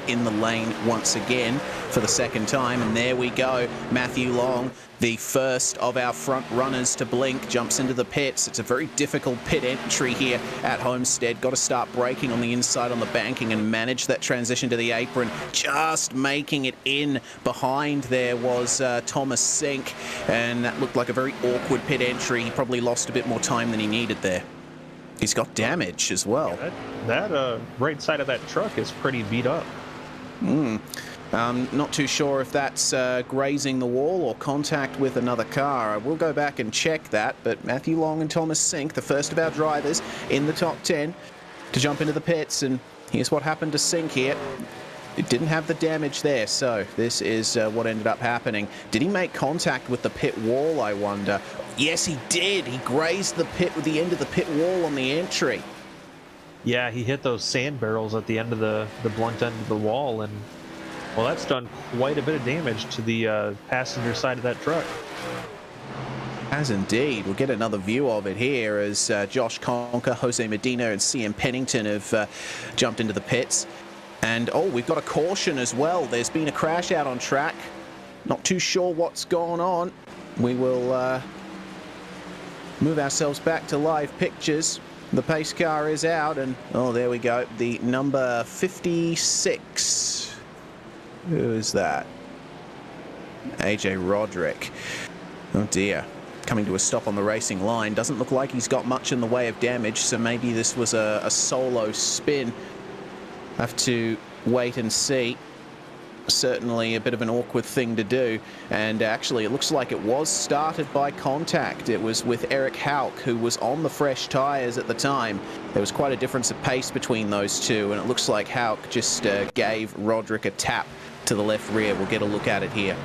in the lane once again for the second time, and there we go. Matthew Long The first of our front runners to blink jumps into the pits. It's a very difficult pit entry here at Homestead. Got to start braking on the inside on the banking and manage that transition to the apron. Just making it in behind there was Thomas Sink, and that looked like a very awkward pit entry. He probably lost a bit more time than he needed there. He's got damage as well. Yeah, that right side of that truck is pretty beat up. Not too sure if that's grazing the wall or contact with another car. I will go back and check that, but Matthew Long and Thomas Sink, the first of our drivers in the top 10 to jump into the pits, and here's what happened to Sink here. It didn't have the damage there, so this is what ended up happening. Did he make contact with the pit wall, I wonder? Yes, he did. He grazed the pit with the end of the pit wall on the entry. Yeah, he hit those sand barrels at the end of the blunt end of the wall, and well, that's done quite a bit of damage to the passenger side of that truck. Has indeed. We'll get another view of it here as Josh Conker, Jose Medina, and CM Pennington have jumped into the pits. And, oh, we've got a caution as well. There's been a crash out on track. Not too sure what's going on. We will move ourselves back to live pictures. The pace car is out, and, oh, there we go. The number 56. Who is that? AJ Roderick. Oh dear. Coming to a stop on the racing line. Doesn't look like he's got much in the way of damage, so maybe this was a solo spin. Have to wait and see. Certainly a bit of an awkward thing to do, and actually it looks like it was started by contact. It was with Eric Hauk, who was on the fresh tyres at the time. There was quite a difference of pace between those two, and it looks like Hauk just gave Roderick a tap to the left rear. We'll get a look at it here.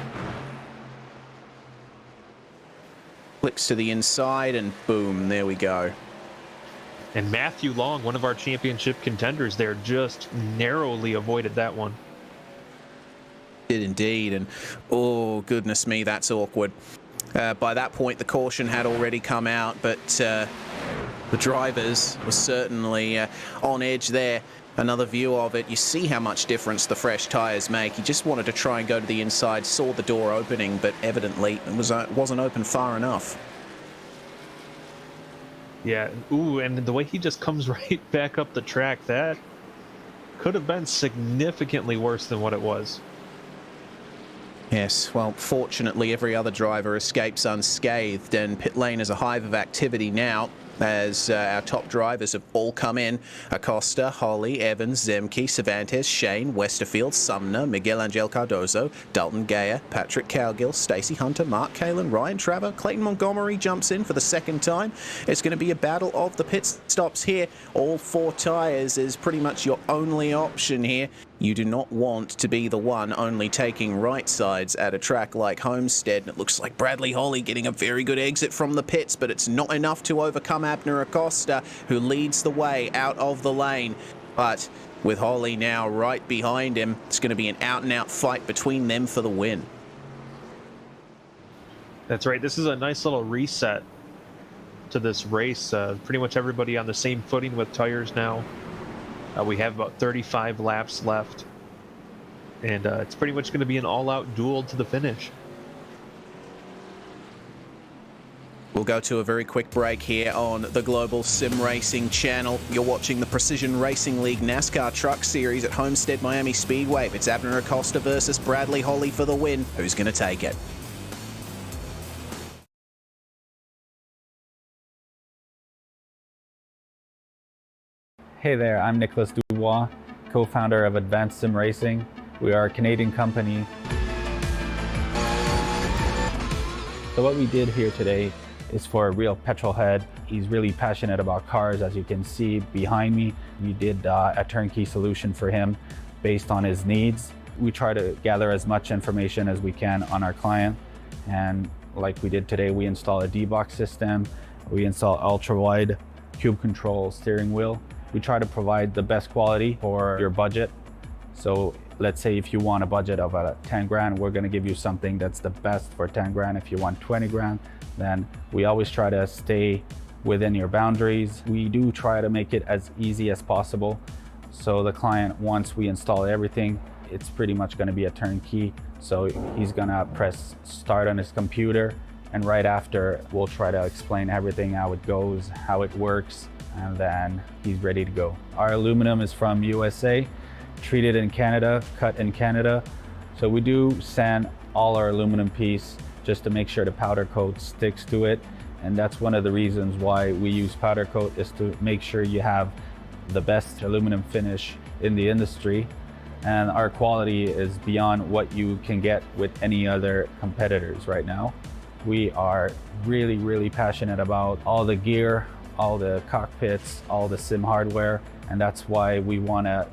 Flicks to the inside, and boom, there we go. And Matthew Long, one of our championship contenders there, just narrowly avoided that one. Did indeed, and oh goodness me, that's awkward. By that point the caution had already come out, but the drivers were certainly on edge there. Another view of it, you see how much difference the fresh tyres make. He just wanted to try and go to the inside, saw the door opening, but evidently it wasn't open far enough. Yeah, ooh, and the way he just comes right back up the track, that could have been significantly worse than what it was. Yes, well, fortunately every other driver escapes unscathed, and pit lane is a hive of activity now as our top drivers have all come in. Acosta, Holly, Evans, Zemke, Cervantes, Shane, Westerfield, Sumner, Miguel Angel Cardozo, Dalton Gaya, Patrick Cowgill, Stacey Hunter, Mark Kalin, Ryan Traver, Clayton Montgomery jumps in for the second time. It's going to be a battle of the pit stops here. All four tyres is pretty much your only option here. You do not want to be the one only taking right sides at a track like Homestead. And it looks like Bradley Holly getting a very good exit from the pits, but it's not enough to overcome Abner Acosta, who leads the way out of the lane. But with Holly now right behind him, it's going to be an out-and-out fight between them for the win. That's right. This is a nice little reset to this race. Pretty much everybody on the same footing with tires now. We have about 35 laps left, and it's pretty much going to be an all-out duel to the finish. We'll go to a very quick break here on the Global Sim Racing channel. You're watching the Precision Racing League NASCAR Truck Series at Homestead Miami Speedway. It's Abner Acosta versus Bradley Holly for the win. Who's going to take it? Hey there, I'm Nicholas Dubois, co-founder of Advanced Sim Racing. We are a Canadian company. So what we did here today is for a real petrol head. He's really passionate about cars, as you can see behind me. We did a turnkey solution for him based on his needs. We try to gather as much information as we can on our client, and like we did today, we install a D-Box system, we install ultra-wide cube control steering wheel. We try to provide the best quality for your budget. So let's say if you want a budget of 10 grand, we're gonna give you something that's the best for 10 grand. If you want 20 grand, then we always try to stay within your boundaries. We do try to make it as easy as possible. So the client, once we install everything, it's pretty much going to be a turnkey. So he's going to press start on his computer, and right after we'll try to explain everything, how it goes, how it works, and then he's ready to go. Our aluminum is from USA, treated in Canada, cut in Canada. So we do sand all our aluminum piece just to make sure the powder coat sticks to it. And that's one of the reasons why we use powder coat, is to make sure you have the best aluminum finish in the industry. And our quality is beyond what you can get with any other competitors right now. We are really, really passionate about all the gear, all the cockpits, all the sim hardware, and that's why we want to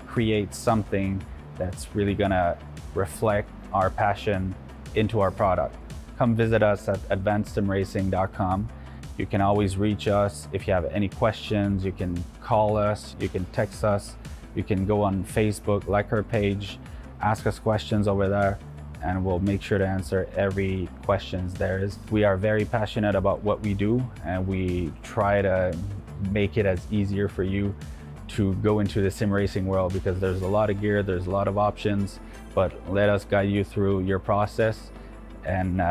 create something that's really going to reflect our passion into our product. Come visit us at advancedsimracing.com. You can always reach us if you have any questions. You can call us, you can text us, you can go on Facebook, like our page, ask us questions over there, and we'll make sure to answer every questions there is. We are very passionate about what we do, and we try to make it as easier for you to go into the sim racing world, because there's a lot of gear, there's a lot of options, but let us guide you through your process, and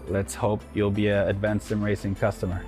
let's hope you'll be an Advanced Sim Racing customer.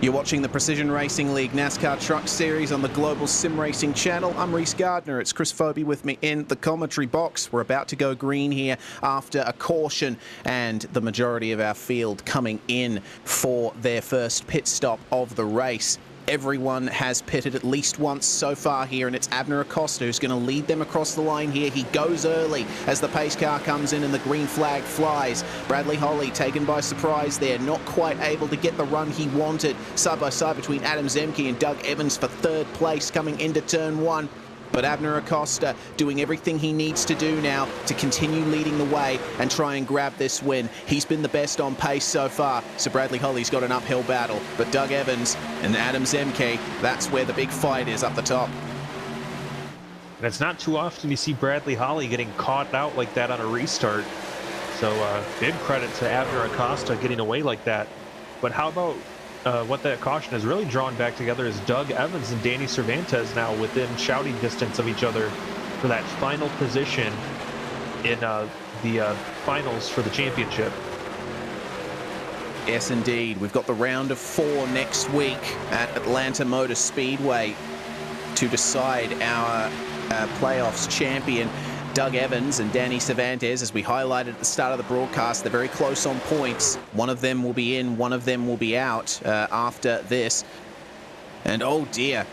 You're watching the Precision Racing League NASCAR Truck Series on the Global Sim Racing channel. I'm Reese Gardner. It's Chris Phobie with me in the commentary box. We're about to go green here after a caution, and the majority of our field coming in for their first pit stop of the race. Everyone has pitted at least once so far here, and it's Abner Acosta who's going to lead them across the line here. He goes early as the pace car comes in and the green flag flies. Bradley Holly taken by surprise there, not quite able to get the run he wanted. Side by side between Adam Zemke and Doug Evans for third place coming into turn one. But Abner Acosta doing everything he needs to do now to continue leading the way and try and grab this win. He's been the best on pace so far, so Bradley Holly's got an uphill battle. But Doug Evans and Adam Zemke, that's where the big fight is up the top. And it's not too often you see Bradley Holly getting caught out like that on a restart. So big credit to Abner Acosta getting away like that. But how about what that caution has really drawn back together is Doug Evans and Danny Cervantes now within shouting distance of each other for that final position in the finals for the championship. Yes, indeed. We've got the round of 4 next week at Atlanta Motor Speedway to decide our playoffs champion. Doug Evans and Danny Cervantes, as we highlighted at the start of the broadcast, they're very close on points. One of them will be in, one of them will be out after this. And oh dear,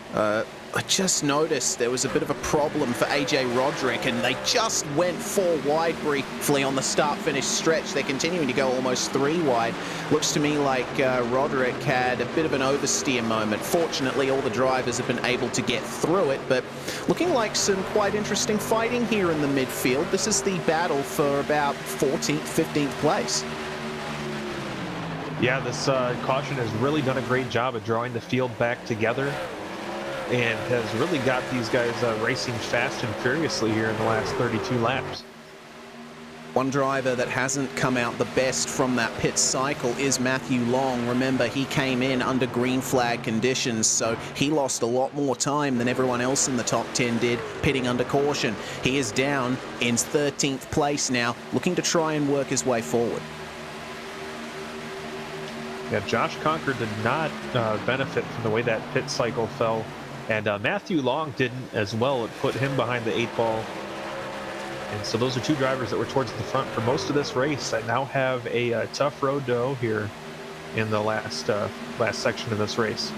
I just noticed there was a bit of a problem for AJ Roderick, and they just went 4 wide briefly on the start-finish stretch. They're continuing to go almost 3 wide. Looks to me like Roderick had a bit of an oversteer moment. Fortunately, all the drivers have been able to get through it, but looking like some quite interesting fighting here in the midfield. This is the battle for about 14th, 15th place. Yeah, this caution has really done a great job of drawing the field back together, and has really got these guys racing fast and furiously here in the last 32 laps. One driver that hasn't come out the best from that pit cycle is Matthew Long. Remember, he came in under green flag conditions, so he lost a lot more time than everyone else in the top 10 did, pitting under caution. He is down in 13th place now, looking to try and work his way forward. Yeah, Josh Conker did not benefit from the way that pit cycle fell. And Matthew Long didn't as well. It put him behind the 8 ball. And so those are 2 drivers that were towards the front for most of this race. I now have a tough road to hoe here in the last section of this race.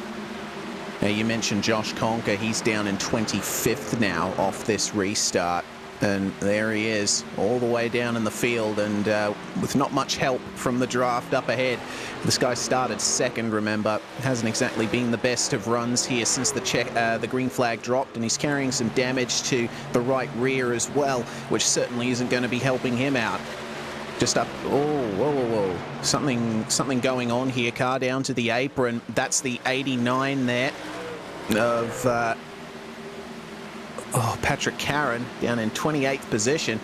Now, you mentioned Josh Conker. He's down in 25th now off this restart. And there he is, all the way down in the field, and with not much help from the draft up ahead. This guy started second, remember. Hasn't exactly been the best of runs here since the green flag dropped, and he's carrying some damage to the right rear as well, which certainly isn't going to be helping him out. Just up, oh, whoa. Something going on here. Car down to the apron. That's the 89 there of... Patrick Carron down in 28th position.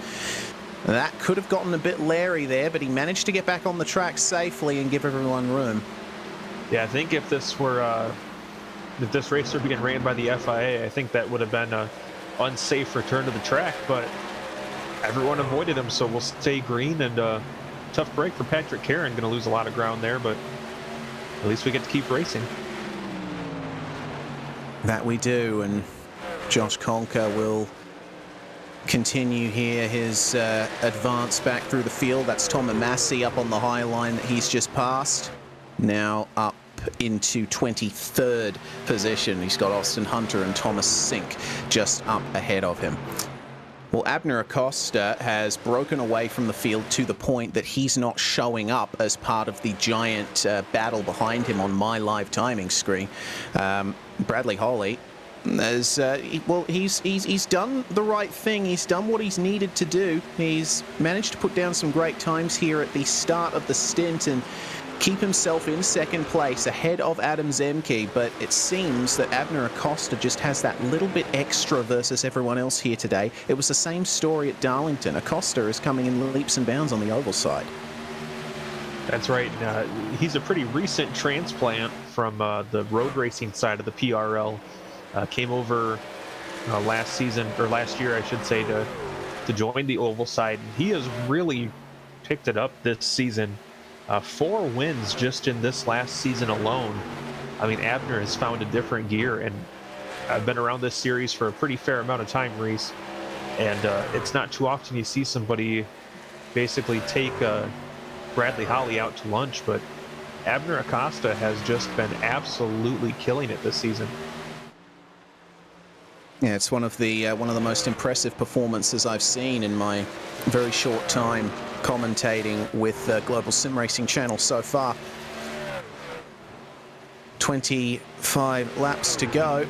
That could have gotten a bit leery there, but he managed to get back on the track safely and give everyone room. Yeah, I think if this were if this race were being ran by the FIA, I think that would have been an unsafe return to the track, but everyone avoided him, so we'll stay green. And tough break for Patrick Karen, going to lose a lot of ground there, but at least we get to keep racing. That we do, and Josh Conker will continue here his advance back through the field. That's Tom Massey up on the high line that he's just passed. Now up into 23rd position. He's got Austin Hunter and Thomas Sink just up ahead of him. Well, Abner Acosta has broken away from the field to the point that he's not showing up as part of the giant battle behind him on my live timing screen. Bradley Holly, he's done the right thing. He's done what he's needed to do. He's managed to put down some great times here at the start of the stint and keep himself in second place ahead of Adam Zemke, but it seems that Abner Acosta just has that little bit extra versus everyone else here today. It was the same story at Darlington. Acosta is coming in leaps and bounds on the oval side. That's right. He's a pretty recent transplant from the road racing side of the PRL. Came over last year, I should say, to join the oval side. He has really picked it up this season. 4 wins just in this last season alone. I mean, Abner has found a different gear, and I've been around this series for a pretty fair amount of time, Reese, and it's not too often you see somebody basically take Bradley Holly out to lunch, but Abner Acosta has just been absolutely killing it this season. Yeah, it's one of the most impressive performances I've seen in my very short time commentating with Global Sim Racing channel so far. 25 laps to go.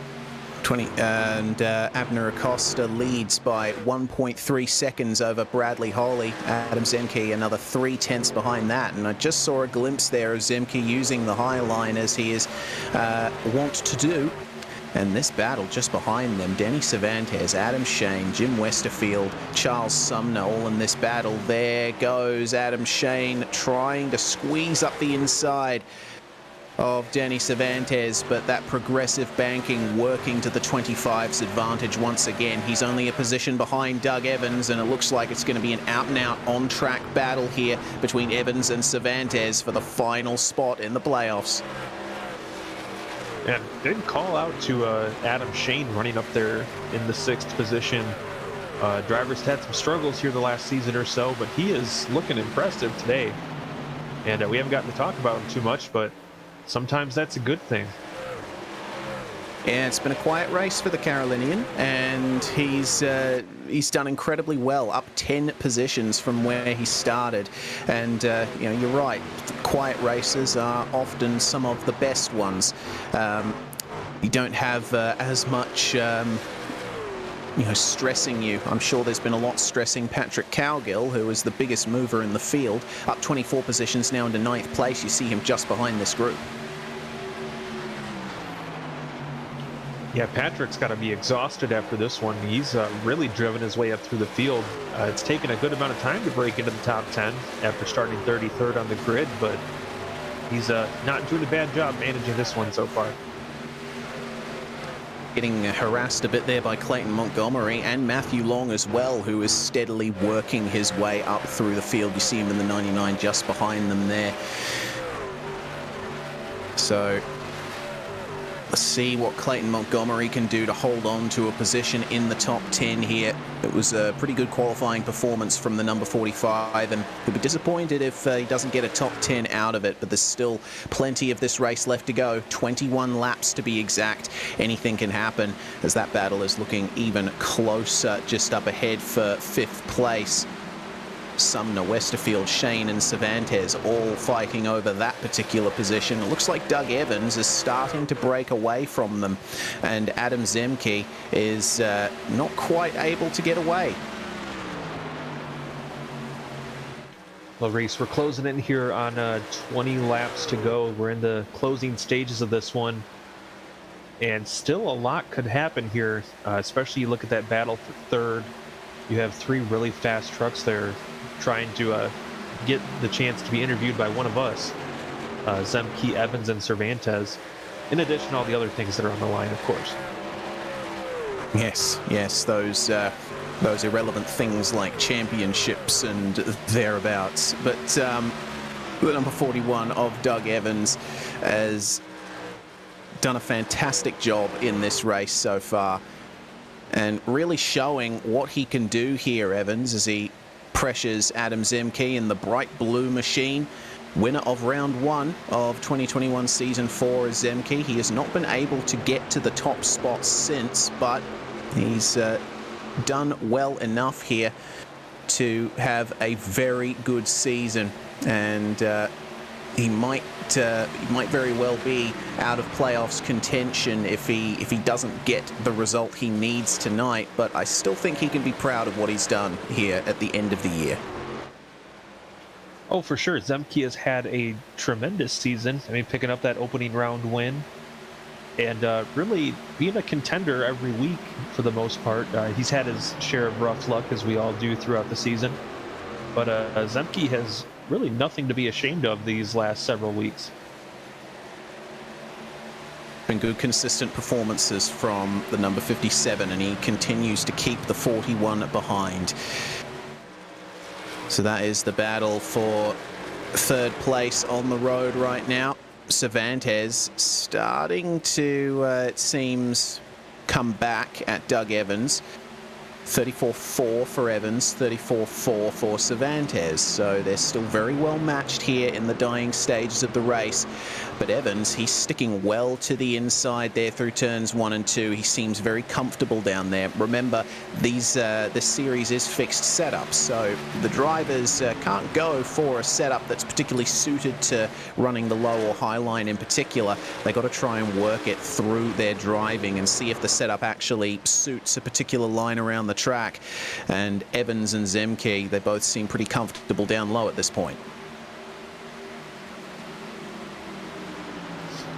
And Abner Acosta leads by 1.3 seconds over Bradley Holly. Adam Zemke another 3/10 behind that. And I just saw a glimpse there of Zemke using the high line as he is wont to do. And this battle just behind them, Denny Cervantes, Adam Shane, Jim Westerfield, Charles Sumner, all in this battle. There goes Adam Shane trying to squeeze up the inside of Denny Cervantes, but that progressive banking working to the 25's advantage once again. He's only a position behind Doug Evans, and it looks like it's going to be an out-and-out on-track battle here between Evans and Cervantes for the final spot in the playoffs. And did call out to Adam Shane running up there in the 6th position. Driver's had some struggles here the last season or so, but he is looking impressive today. And we haven't gotten to talk about him too much, but sometimes that's a good thing. Yeah, it's been a quiet race for the Carolinian, and he's done incredibly well, up 10 positions from where he started. And you're right, quiet races are often some of the best ones. You don't have as much stressing you. I'm sure there's been a lot stressing Patrick Cowgill, who is the biggest mover in the field, up 24 positions now into 9th place. You see him just behind this group. Yeah, Patrick's got to be exhausted after this one. He's really driven his way up through the field. It's taken a good amount of time to break into the top 10 after starting 33rd on the grid, but he's not doing a bad job managing this one so far. Getting harassed a bit there by Clayton Montgomery and Matthew Long as well, who is steadily working his way up through the field. You see him in the 99 just behind them there. So let's see what Clayton Montgomery can do to hold on to a position in the top 10 here. It was a pretty good qualifying performance from the number 45, and he'll be disappointed if he doesn't get a top 10 out of it, but there's still plenty of this race left to go. 21 laps to be exact. Anything can happen as that battle is looking even closer just up ahead for 5th place. Sumner, Westerfield, Shane and Cervantes all fighting over that particular position. It looks like Doug Evans is starting to break away from them, and Adam Zemke is not quite able to get away. Well, Reese, we're closing in here on 20 laps to go. We're in the closing stages of this one, and still a lot could happen here, especially you look at that battle for 3rd. You have 3 really fast trucks there trying to get the chance to be interviewed by one of us. Zemke, Evans, and Cervantes, in addition to all the other things that are on the line, of course. Yes, those irrelevant things like championships and thereabouts. But the number 41 of Doug Evans has done a fantastic job in this race so far, and really showing what he can do here, Evans, as he pressures Adam Zemke in the bright blue machine. Winner of round 1 of 2021 season 4 is Zemke. He has not been able to get to the top spot since, but he's done well enough here to have a very good season, and he might very well be out of playoffs contention if he doesn't get the result he needs tonight. But I still think he can be proud of what he's done here at the end of the year. Oh, for sure. Zemke has had a tremendous season. I mean, picking up that opening round win and really being a contender every week for the most part. He's had his share of rough luck, as we all do throughout the season. But Zemke has really nothing to be ashamed of these last several weeks. Been good, consistent performances from the number 57, and he continues to keep the 41 behind. So that is the battle for third place on the road right now. Cervantes starting to, it seems, come back at Doug Evans. 34-4 for Evans, 34-4 for Cervantes. So they're still very well matched here in the dying stages of the race. But Evans, he's sticking well to the inside there through turns 1 and 2. He seems very comfortable down there. Remember, this series is fixed setups, so the drivers can't go for a setup that's particularly suited to running the low or high line in particular. They got to try and work it through their driving and see if the setup actually suits a particular line around the track. And Evans and Zemke, they both seem pretty comfortable down low at this point.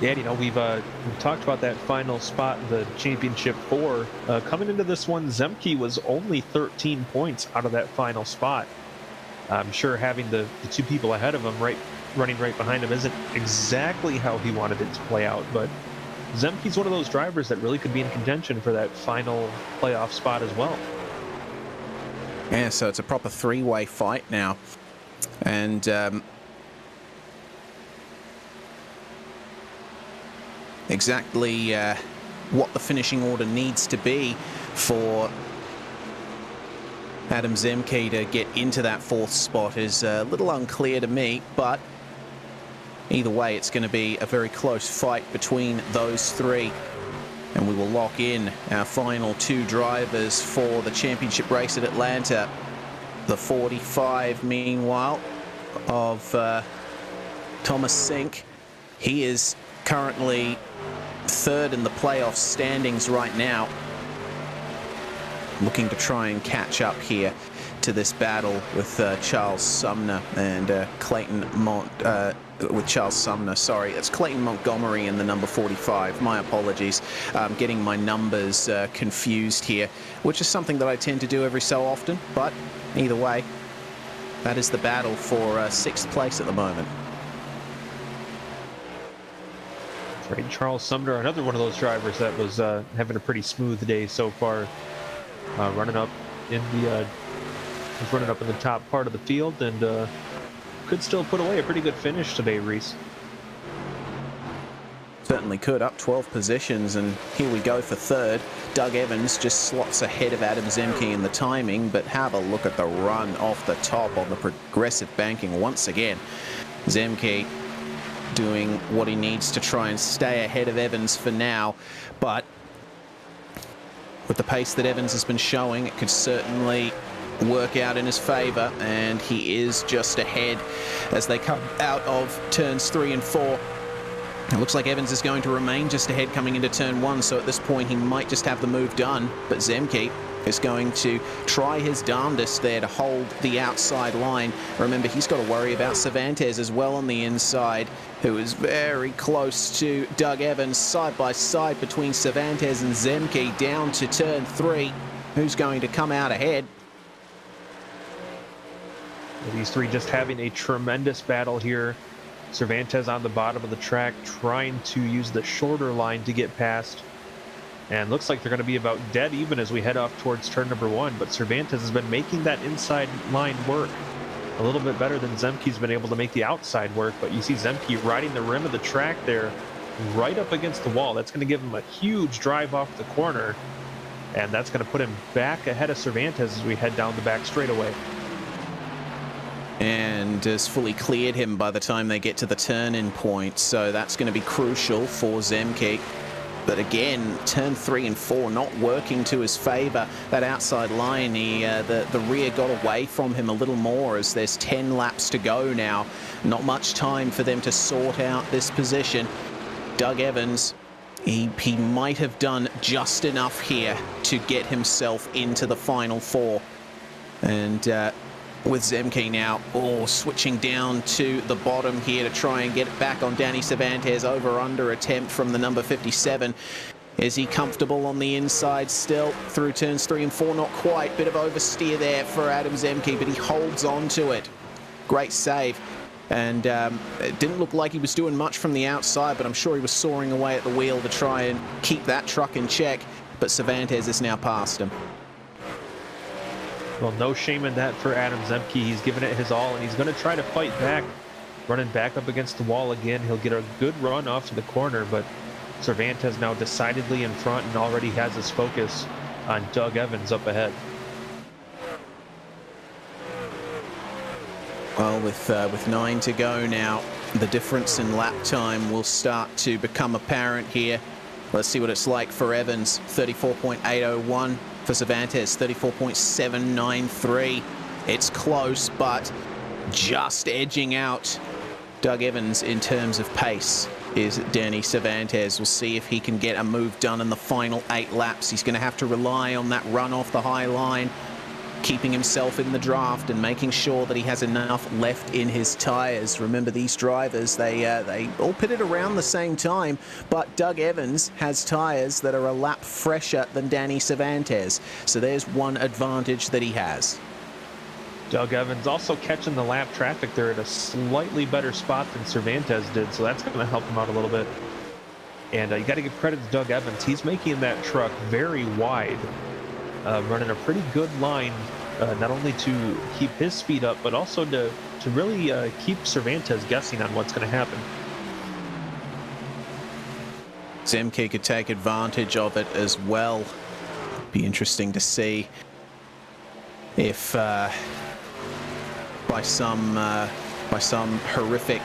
Yeah, you know, we've talked about that final spot in the Championship 4. Coming into this one, Zemke was only 13 points out of that final spot. I'm sure having the two people ahead of him running right behind him isn't exactly how he wanted it to play out, but Zemke's one of those drivers that really could be in contention for that final playoff spot as well. Yeah, so it's a proper three-way fight now. And exactly what the finishing order needs to be for Adam Zemke to get into that 4th spot is a little unclear to me, but either way, it's going to be a very close fight between those three. And we will lock in our final 2 drivers for the championship race at Atlanta. The 45, meanwhile, of Thomas Sink. He is currently 3rd in the playoff standings right now, looking to try and catch up here to this battle with Charles Sumner and Clayton with Charles Sumner, sorry, it's Clayton Montgomery in the number 45. My apologies. Getting my numbers confused here, which is something that I tend to do every so often, but either way, that is the battle for 6th place at the moment. Right, Charles Sumner, another one of those drivers that was having a pretty smooth day so far, running up in the top part of the field, and could still put away a pretty good finish today, Reese. Certainly could, up 12 positions, and here we go for 3rd. Doug Evans just slots ahead of Adam Zemke in the timing, but have a look at the run off the top on the progressive banking once again. Zemke doing what he needs to try and stay ahead of Evans for now, but with the pace that Evans has been showing, it could certainly work out in his favor, and he is just ahead as they come out of turns 3 and 4. It looks like Evans is going to remain just ahead coming into turn 1, so at this point he might just have the move done, but Zemke is going to try his darndest there to hold the outside line. Remember, he's got to worry about Cervantes as well on the inside, who is very close to Doug Evans, side by side between Cervantes and Zemke down to turn 3. Who's going to come out ahead? These three just having a tremendous battle here. Cervantes on the bottom of the track trying to use the shorter line to get past. And looks like they're going to be about dead even as we head off towards turn number 1. But Cervantes has been making that inside line work a little bit better than Zemke's been able to make the outside work. But you see Zemke riding the rim of the track there right up against the wall. That's going to give him a huge drive off the corner. And that's going to put him back ahead of Cervantes as we head down the back straightaway. And has fully cleared him by the time they get to the turn-in point. So that's going to be crucial for Zemke. But again, turn 3 and 4 not working to his favor. That outside line, the rear got away from him a little more as there's 10 laps to go now. Not much time for them to sort out this position. Doug Evans, he might have done just enough here to get himself into the final 4. And with Zemke now, switching down to the bottom here to try and get it back on Danny Cervantes. Over-under attempt from the number 57. Is he comfortable on the inside still through turns 3 and 4? Not quite. Bit of oversteer there for Adam Zemke, but he holds on to it. Great save. And it didn't look like he was doing much from the outside, but I'm sure he was soaring away at the wheel to try and keep that truck in check. But Cervantes has now passed him. Well, no shame in that for Adam Zemke. He's given it his all, and he's going to try to fight back. Running back up against the wall again. He'll get a good run off to the corner, but Cervantes now decidedly in front and already has his focus on Doug Evans up ahead. Well, with 9 to go now, the difference in lap time will start to become apparent here. Let's see what it's like for Evans. 34.801. For Cervantes, 34.793. It's close, but just edging out Doug Evans in terms of pace is Danny Cervantes. We'll see if he can get a move done in the final 8 laps. He's going to have to rely on that run off the high line, keeping himself in the draft and making sure that he has enough left in his tires. Remember, these drivers, they all pitted around the same time, but Doug Evans has tires that are a lap fresher than Danny Cervantes. So there's one advantage that he has. Doug Evans also catching the lap traffic there at a slightly better spot than Cervantes did, so that's going to help him out a little bit. And you got to give credit to Doug Evans. He's making that truck very wide. Running a pretty good line, not only to keep his speed up, but also to really keep Cervantes guessing on what's going to happen. Zemke could take advantage of it as well. Be interesting to see if by some horrific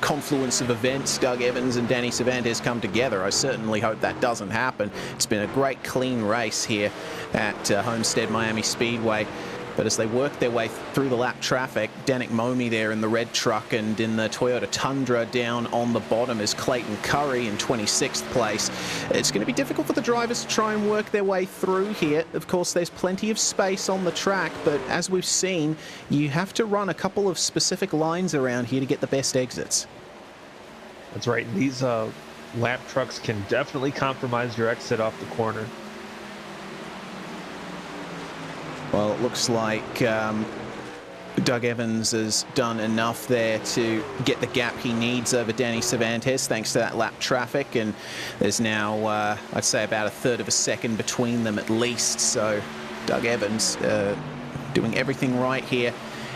confluence of events, Doug Evans and Danny Cervantes come together. I certainly hope that doesn't happen. It's been a great clean race here at Homestead Miami Speedway. But as they work their way through the lap traffic, Danik Momi there in the red truck, and in the Toyota Tundra down on the bottom is Clayton Curry in 26th place. It's going to be difficult for the drivers to try and work their way through here. Of course, there's plenty of space on the track, but as we've seen, you have to run a couple of specific lines around here to get the best exits. That's right. These lap trucks can definitely compromise your exit off the corner. Well, it looks like Doug Evans has done enough there to get the gap he needs over Danny Cervantes thanks to that lap traffic, and there's now I'd say about a third of a second between them at least. So Doug Evans doing everything right here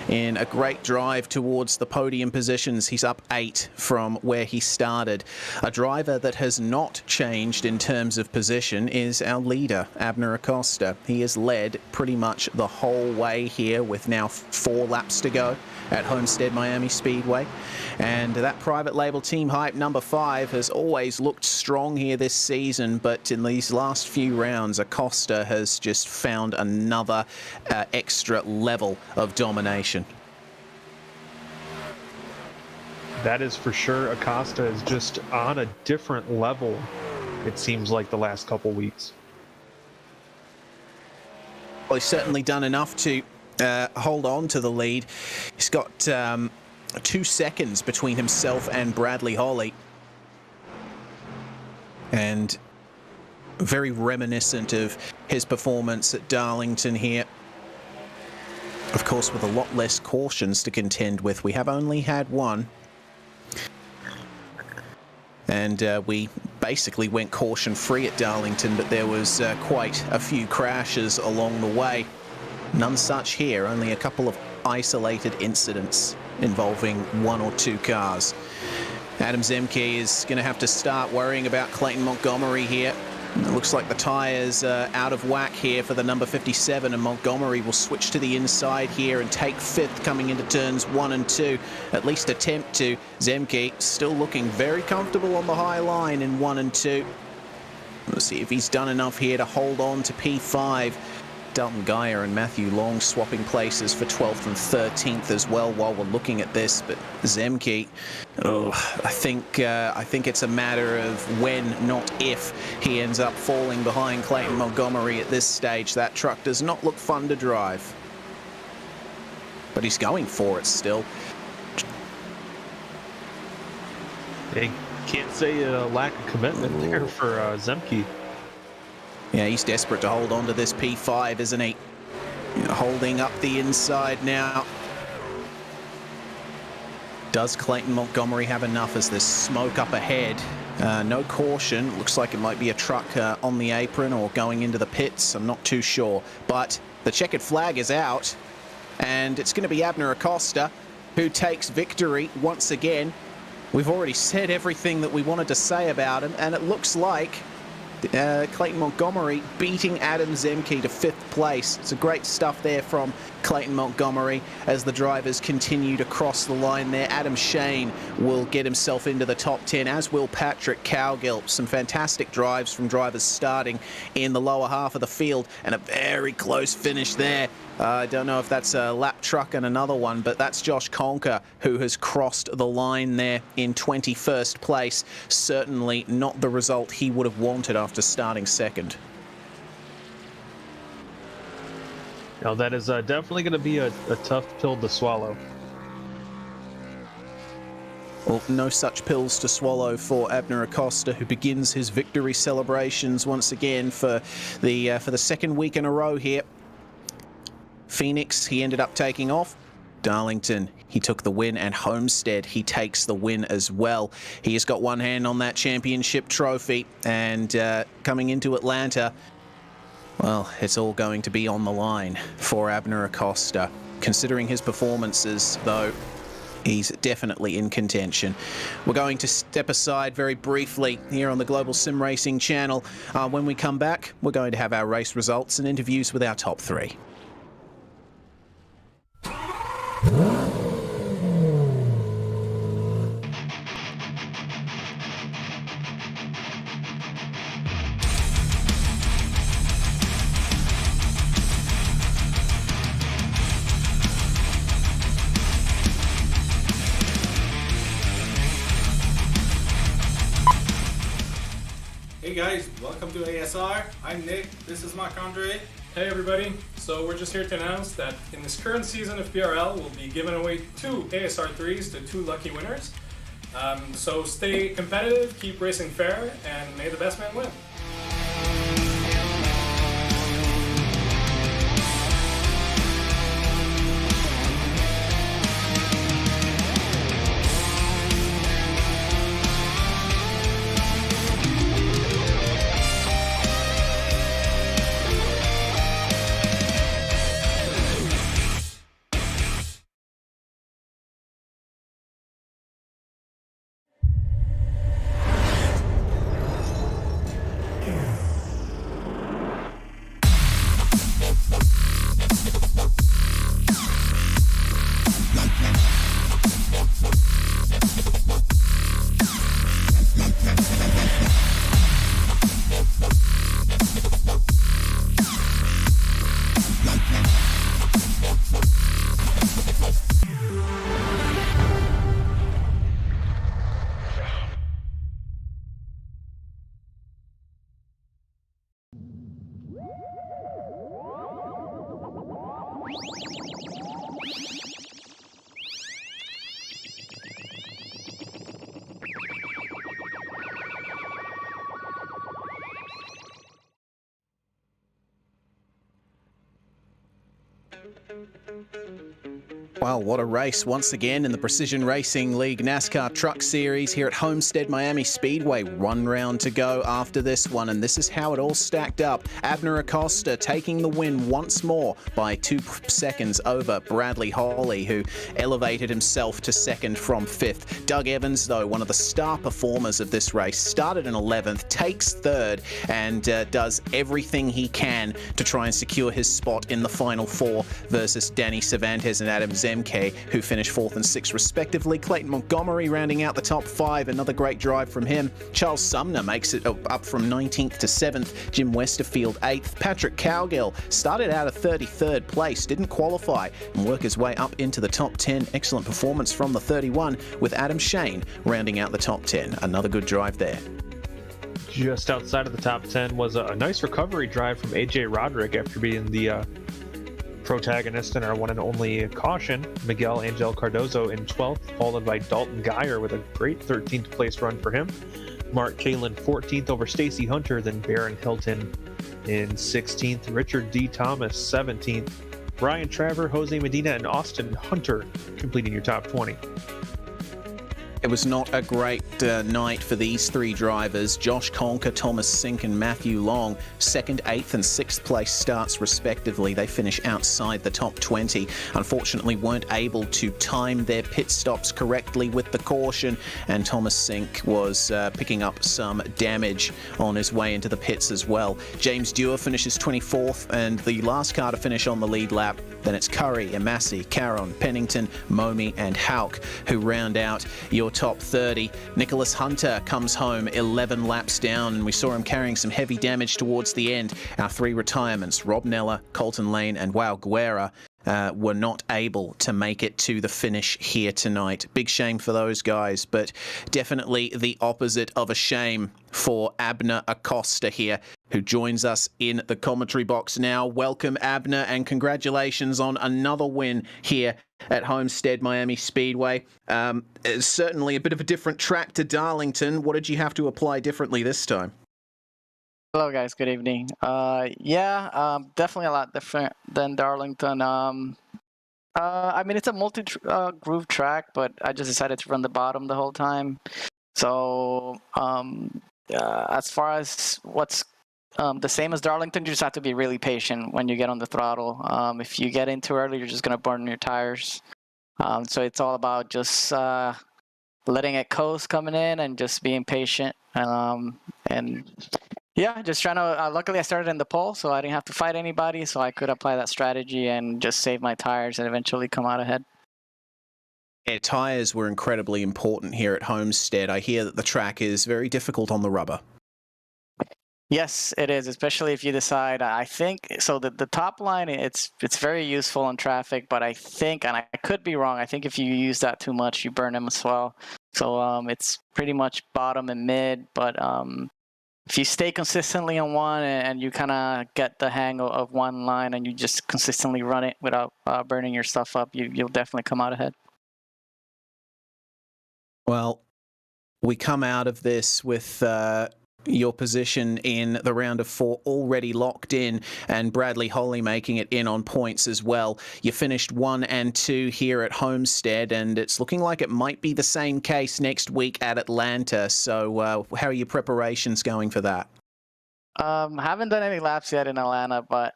in a great drive towards the podium positions. He's up 8 from where he started. A driver that has not changed in terms of position is our leader, Abner Acosta. He has led pretty much the whole way here with now 4 laps to go at Homestead Miami Speedway. And that private label Team Hype number 5 has always looked strong here this season, but in these last few rounds, Acosta has just found another extra level of domination. That is for sure. Acosta is just on a different level, it seems like, the last couple weeks. Well, he's certainly done enough to hold on to the lead. He's got 2 seconds between himself and Bradley Holly. And very reminiscent of his performance at Darlington here. Of course, with a lot less cautions to contend with. We have only had one. And we basically went caution-free at Darlington, but there was quite a few crashes along the way. None such here, only a couple of isolated incidents involving one or two cars. Adam Zemke is going to have to start worrying about Clayton Montgomery here. It looks like the tyres are out of whack here for the number 57, and Montgomery will switch to the inside here and take fifth coming into turns 1 and 2. At least attempt to. Zemke still looking very comfortable on the high line in 1 and 2. We'll see if he's done enough here to hold on to P5. Dalton Geyer and Matthew Long swapping places for 12th and 13th as well while we're looking at this. But Zemke, I think it's a matter of when, not if, he ends up falling behind Clayton Montgomery at this stage. That truck does not look fun to drive. But he's going for it still. They can't say a lack of commitment there for Zemke. Yeah, he's desperate to hold on to this P5, isn't he? Holding up the inside now. Does Clayton Montgomery have enough as there's smoke up ahead? No caution. Looks like it might be a truck on the apron or going into the pits. I'm not too sure. But the checkered flag is out, and it's going to be Abner Acosta who takes victory once again. We've already said everything that we wanted to say about him, and it looks like Clayton Montgomery beating Adam Zemke to 5th place. It's a great stuff there from Clayton Montgomery as the drivers continue to cross the line there. Adam Shane will get himself into the top 10, as will Patrick Cowgill. Some fantastic drives from drivers starting in the lower half of the field, and a very close finish there. I don't know if that's a lap truck and another one, but that's Josh Conker who has crossed the line there in 21st place. Certainly not the result he would have wanted after starting second. Now that is definitely going to be a tough pill to swallow. Well, no such pills to swallow for Abner Acosta, who begins his victory celebrations once again for the second week in a row here. Phoenix, he ended up taking off. Darlington, he took the win, and Homestead, he takes the win as well. He has got one hand on that championship trophy, and coming into Atlanta, well, it's all going to be on the line for Abner Acosta. Considering his performances, though, he's definitely in contention. We're going to step aside very briefly here on the Global Sim Racing channel. When we come back, we're going to have our race results and interviews with our top 3. Hey guys, welcome to ASR. I'm Nick, this is Marc-Andre. Hey everybody, so we're just here to announce that in this current season of PRL, we'll be giving away 2 ASR 3s to 2 lucky winners. So stay competitive, keep racing fair, and may the best man win. Well, what a race once again in the Precision Racing League NASCAR Truck Series here at Homestead Miami Speedway. One round to go after this one, and this is how it all stacked up. Abner Acosta taking the win once more by 2 seconds over Bradley Holly, who elevated himself to second from fifth. Doug Evans, though, one of the star performers of this race, started in 11th, takes third, and does everything he can to try and secure his spot in the final four versus Danny Cervantes and Adam Zemke, who finished 4th and 6th respectively. Clayton Montgomery rounding out the top 5, another great drive from him. Charles Sumner makes it up from 19th to 7th. Jim Westerfield 8th. Patrick Cowgill started out at 33rd place, didn't qualify, and work his way up into the top 10. Excellent performance from the 31, with Adam Shane rounding out the top 10. Another good drive there. Just outside of the top 10 was a nice recovery drive from AJ Roderick after being the protagonist in our one and only caution. Miguel Angel Cardozo in 12th, followed by Dalton Geyer with a great 13th place run for him. Mark Kalin 14th over Stacy Hunter, then Baron Hilton in 16th, Richard D. Thomas 17th, Ryan Traver, Jose Medina, and Austin Hunter completing your top 20. It was not a great night for these three drivers. Josh Conker, Thomas Sink, and Matthew Long, 2nd, 8th, and 6th place starts respectively. They finish outside the top 20. Unfortunately, weren't able to time their pit stops correctly with the caution, and Thomas Sink was picking up some damage on his way into the pits as well. James Dewar finishes 24th, and the last car to finish on the lead lap. Then it's Curry, Amasi, Caron, Pennington, Momi, and Hauk who round out your top 30. Nicholas Hunter comes home 11 laps down, and we saw him carrying some heavy damage towards the end. Our three retirements, Rob Neller, Colton Lane, and Wow Guerra, were not able to make it to the finish here tonight. Big shame for those guys, but definitely the opposite of a shame for Abner Acosta here, who joins us in the commentary box now. Welcome, Abner, and congratulations on another win here at Homestead Miami Speedway. It's certainly a bit of a different track to Darlington. What did you have to apply differently this time? Hello guys, good evening. Definitely a lot different than Darlington. I mean, it's a multi-groove track, but I just decided to run the bottom the whole time. So as far as what's the same as Darlington, you just have to be really patient when you get on the throttle. If you get in too early, you're just going to burn your tires. So it's all about just letting it coast coming in and just being patient. Yeah, just trying to, luckily I started in the pole, so I didn't have to fight anybody, so I could apply that strategy and just save my tires and eventually come out ahead. Yeah, tires were incredibly important here at Homestead. I hear that the track is very difficult on the rubber. Yes, it is, especially if you decide, I think, so the top line, it's very useful in traffic, but I think, and I could be wrong, I think if you use that too much, you burn them as well. So it's pretty much bottom and mid, but if you stay consistently on one and you kind of get the hang of one line and you just consistently run it without burning your stuff up, you'll definitely come out ahead. Well, we come out of this with your position in the round of 4 already locked in, and Bradley Holly making it in on points as well. You finished 1 and 2 here at Homestead, and it's looking like it might be the same case next week at Atlanta. So how are your preparations going for that? Haven't done any laps yet in Atlanta, but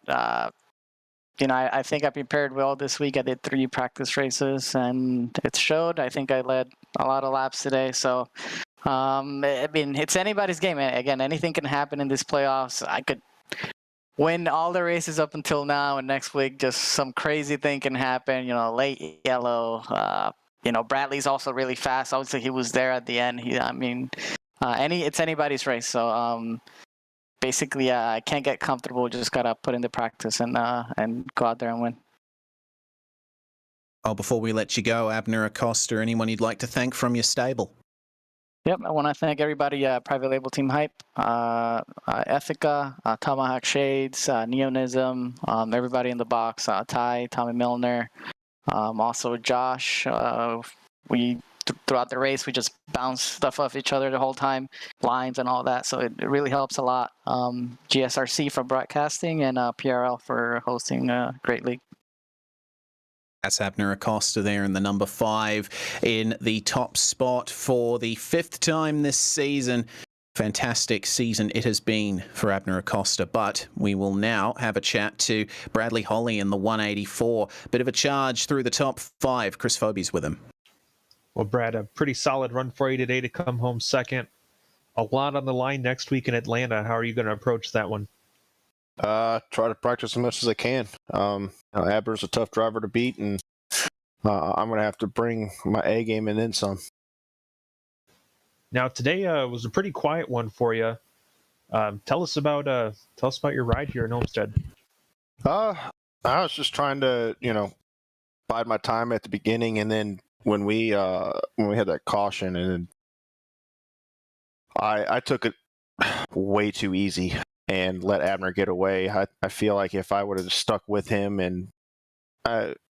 you know, I think I prepared well this week. I did 3 practice races, and it showed. I think I led a lot of laps today, so I mean, it's anybody's game. Again, anything can happen in this playoffs. I could win all the races up until now, and next week just some crazy thing can happen. You know, late yellow. You know, Bradley's also really fast. Obviously, he was there at the end. It's anybody's race. So basically, I can't get comfortable. Just gotta put in the practice and go out there and win. Oh, before we let you go, Abner Acosta, anyone you'd like to thank from your stable? Yep, I want to thank everybody, Private Label Team Hype, Ethica, Tomahawk Shades, Neonism, everybody in the box, Tommy Milner, also Josh. Throughout the race, we just bounce stuff off each other the whole time, lines and all that, so it really helps a lot. GSRC for broadcasting, and PRL for hosting a great league. That's Abner Acosta there in the number 5 in the top spot for the 5th time this season. Fantastic season it has been for Abner Acosta, but we will now have a chat to Bradley Holly in the 184. Bit of a charge through the top 5. Chris Phobie's with him. Well, Brad, a pretty solid run for you today to come home second. A lot on the line next week in Atlanta. How are you going to approach that one? Try to practice as much as I can. Abner's a tough driver to beat, and I'm going to have to bring my A game and then some. Now, today was a pretty quiet one for you. Tell us about your ride here in Homestead. I was just trying to, bide my time at the beginning, and then when we had that caution, and I took it way too easy and let Abner get away. I feel like if I would have stuck with him, and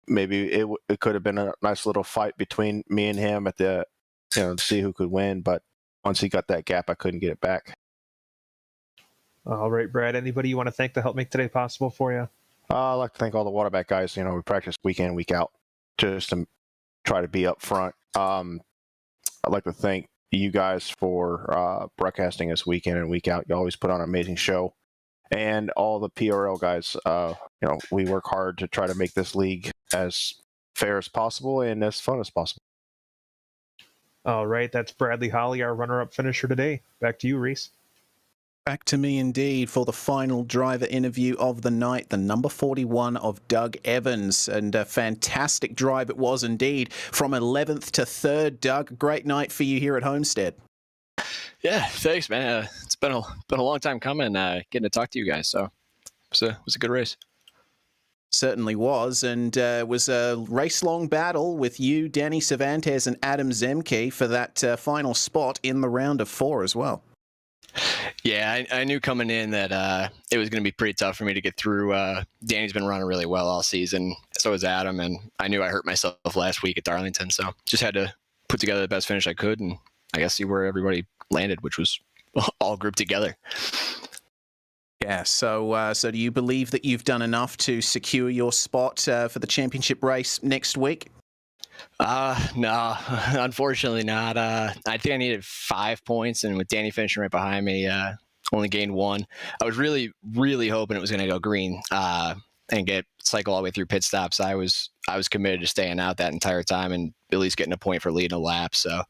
maybe it could have been a nice little fight between me and him at the, to see who could win. But once he got that gap, I couldn't get it back. All right, Brad. Anybody you want to thank to help make today possible for you? I'd like to thank all the waterback guys. We practice week in, week out, just to try to be up front. I'd like to thank you guys for broadcasting us week in and week out. You always put on an amazing show. And all the PRL guys, we work hard to try to make this league as fair as possible and as fun as possible. All right, that's Bradley Holly, our runner-up finisher today. Back to you, Reese. Back to me indeed for the final driver interview of the night, the number 41 of Doug Evans. And a fantastic drive it was indeed, from 11th to 3rd. Doug, great night for you here at Homestead. Yeah, thanks, man. It's been a long time coming, getting to talk to you guys. So it was a good race. Certainly was, and was a race-long battle with you, Danny Cervantes, and Adam Zemke for that final spot in the round of 4 as well. Yeah, I knew coming in that it was going to be pretty tough for me to get through. Danny's been running really well all season. So has Adam, and I knew I hurt myself last week at Darlington, so just had to put together the best finish I could, and I guess see where everybody landed, which was all grouped together. Yeah, so do you believe that you've done enough to secure your spot for the championship race next week? No, unfortunately not. I think I needed 5 points, and with Danny finishing right behind me, only gained 1. I was really, really hoping it was going to go green and cycle all the way through pit stops. I was committed to staying out that entire time and at least getting a point for leading a lap. So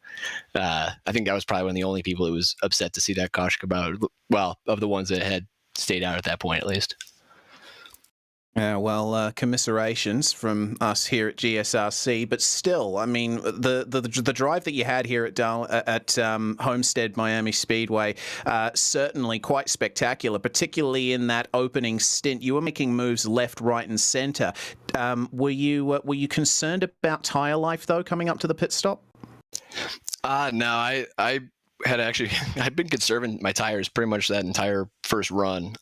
I think I was probably one of the only people who was upset to see that caution come out. Well, of the ones that had stayed out at that point, at least. Well, commiserations from us here at GSRC, but still, I mean, the drive that you had here at Homestead Miami Speedway, certainly quite spectacular, particularly in that opening stint. You were making moves left, right, and center. Were you concerned about tire life though, coming up to the pit stop? No, I had I'd been conserving my tires pretty much that entire first run.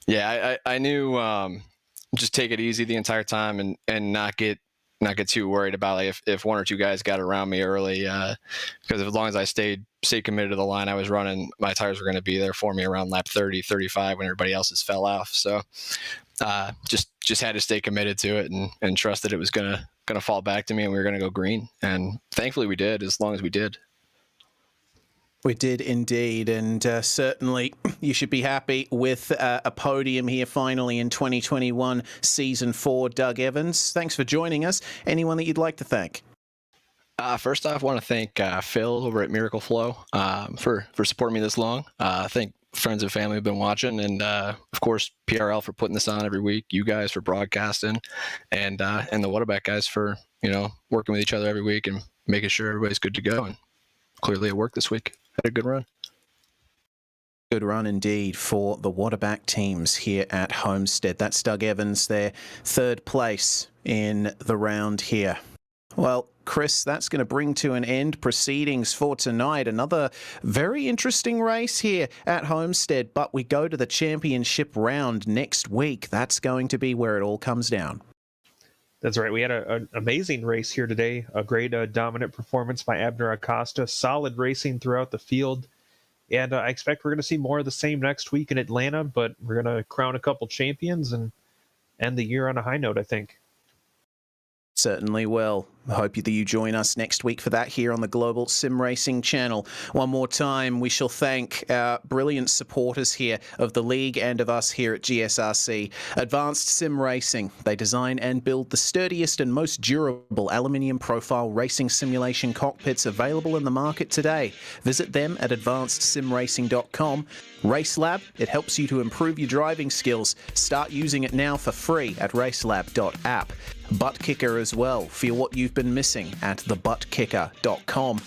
Yeah, I knew just take it easy the entire time and not get too worried about like if one or two guys got around me early, because as long as I stayed committed to the line I was running, my tires were going to be there for me around lap 30, 35 when everybody else's fell off. So just had to stay committed to it and trust that it was gonna fall back to me and we were gonna go green. And thankfully we did, as long as we did. We did indeed, and certainly you should be happy with a podium here finally in 2021 Season 4. Doug Evans, thanks for joining us. Anyone that you'd like to thank? First off, I want to thank Phil over at Miracle Flow for supporting me this long. I think friends and family have been watching, and of course PRL for putting this on every week, you guys for broadcasting, and the Waterback guys for working with each other every week and making sure everybody's good to go. And clearly it worked this week. Had a good run. Good run indeed for the Waterback teams here at Homestead. That's Doug Evans there, 3rd place in the round here. Well, Chris, that's going to bring to an end proceedings for tonight. Another very interesting race here at Homestead, but we go to the championship round next week. That's going to be where it all comes down. That's right. We had an amazing race here today. A great dominant performance by Abner Acosta. Solid racing throughout the field. And I expect we're going to see more of the same next week in Atlanta, but we're going to crown a couple champions and end the year on a high note, I think. Certainly will. I hope that you join us next week for that here on the Global Sim Racing channel. One more time, we shall thank our brilliant supporters here of the league and of us here at GSRC. Advanced Sim Racing. They design and build the sturdiest and most durable aluminium profile racing simulation cockpits available in the market today. Visit them at advancedsimracing.com. RaceLab, it helps you to improve your driving skills. Start using it now for free at RaceLab.app. ButtKicker as well. Feel what you've been missing at thebuttkicker.com.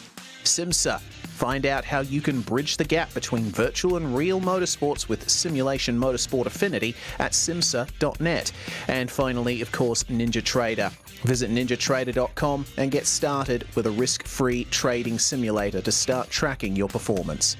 SimMSA. Find out how you can bridge the gap between virtual and real motorsports with Simulation Motorsport Affinity at SIMMSA.net. And finally, of course, NinjaTrader. Visit ninjatrader.com and get started with a risk-free trading simulator to start tracking your performance.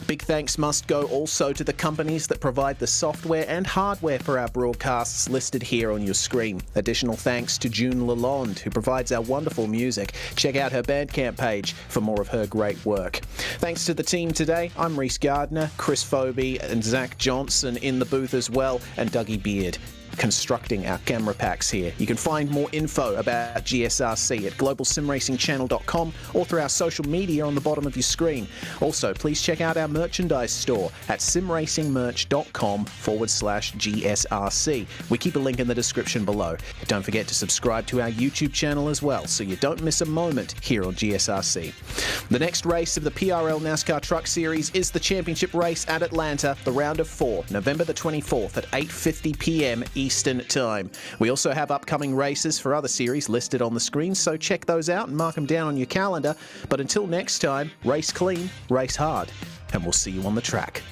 Big thanks must go also to the companies that provide the software and hardware for our broadcasts listed here on your screen. Additional thanks to June Lalonde, who provides our wonderful music. Check out her Bandcamp page for more of her great work. Thanks to the team today. I'm Reese Gardner, Chris Phoebe and Zach Johnson in the booth as well, and Dougie Beard constructing our camera packs here. You can find more info about GSRC at globalsimracingchannel.com or through our social media on the bottom of your screen. Also, please check out our merchandise store at simracingmerch.com/GSRC. We keep a link in the description below. Don't forget to subscribe to our YouTube channel as well so you don't miss a moment here on GSRC. The next race of the PRL NASCAR Truck Series is the championship race at Atlanta, the round of 4, November the 24th at 8:50 p.m. Eastern Time. We also have upcoming races for other series listed on the screen, so check those out and mark them down on your calendar. But until next time, race clean, race hard, and we'll see you on the track.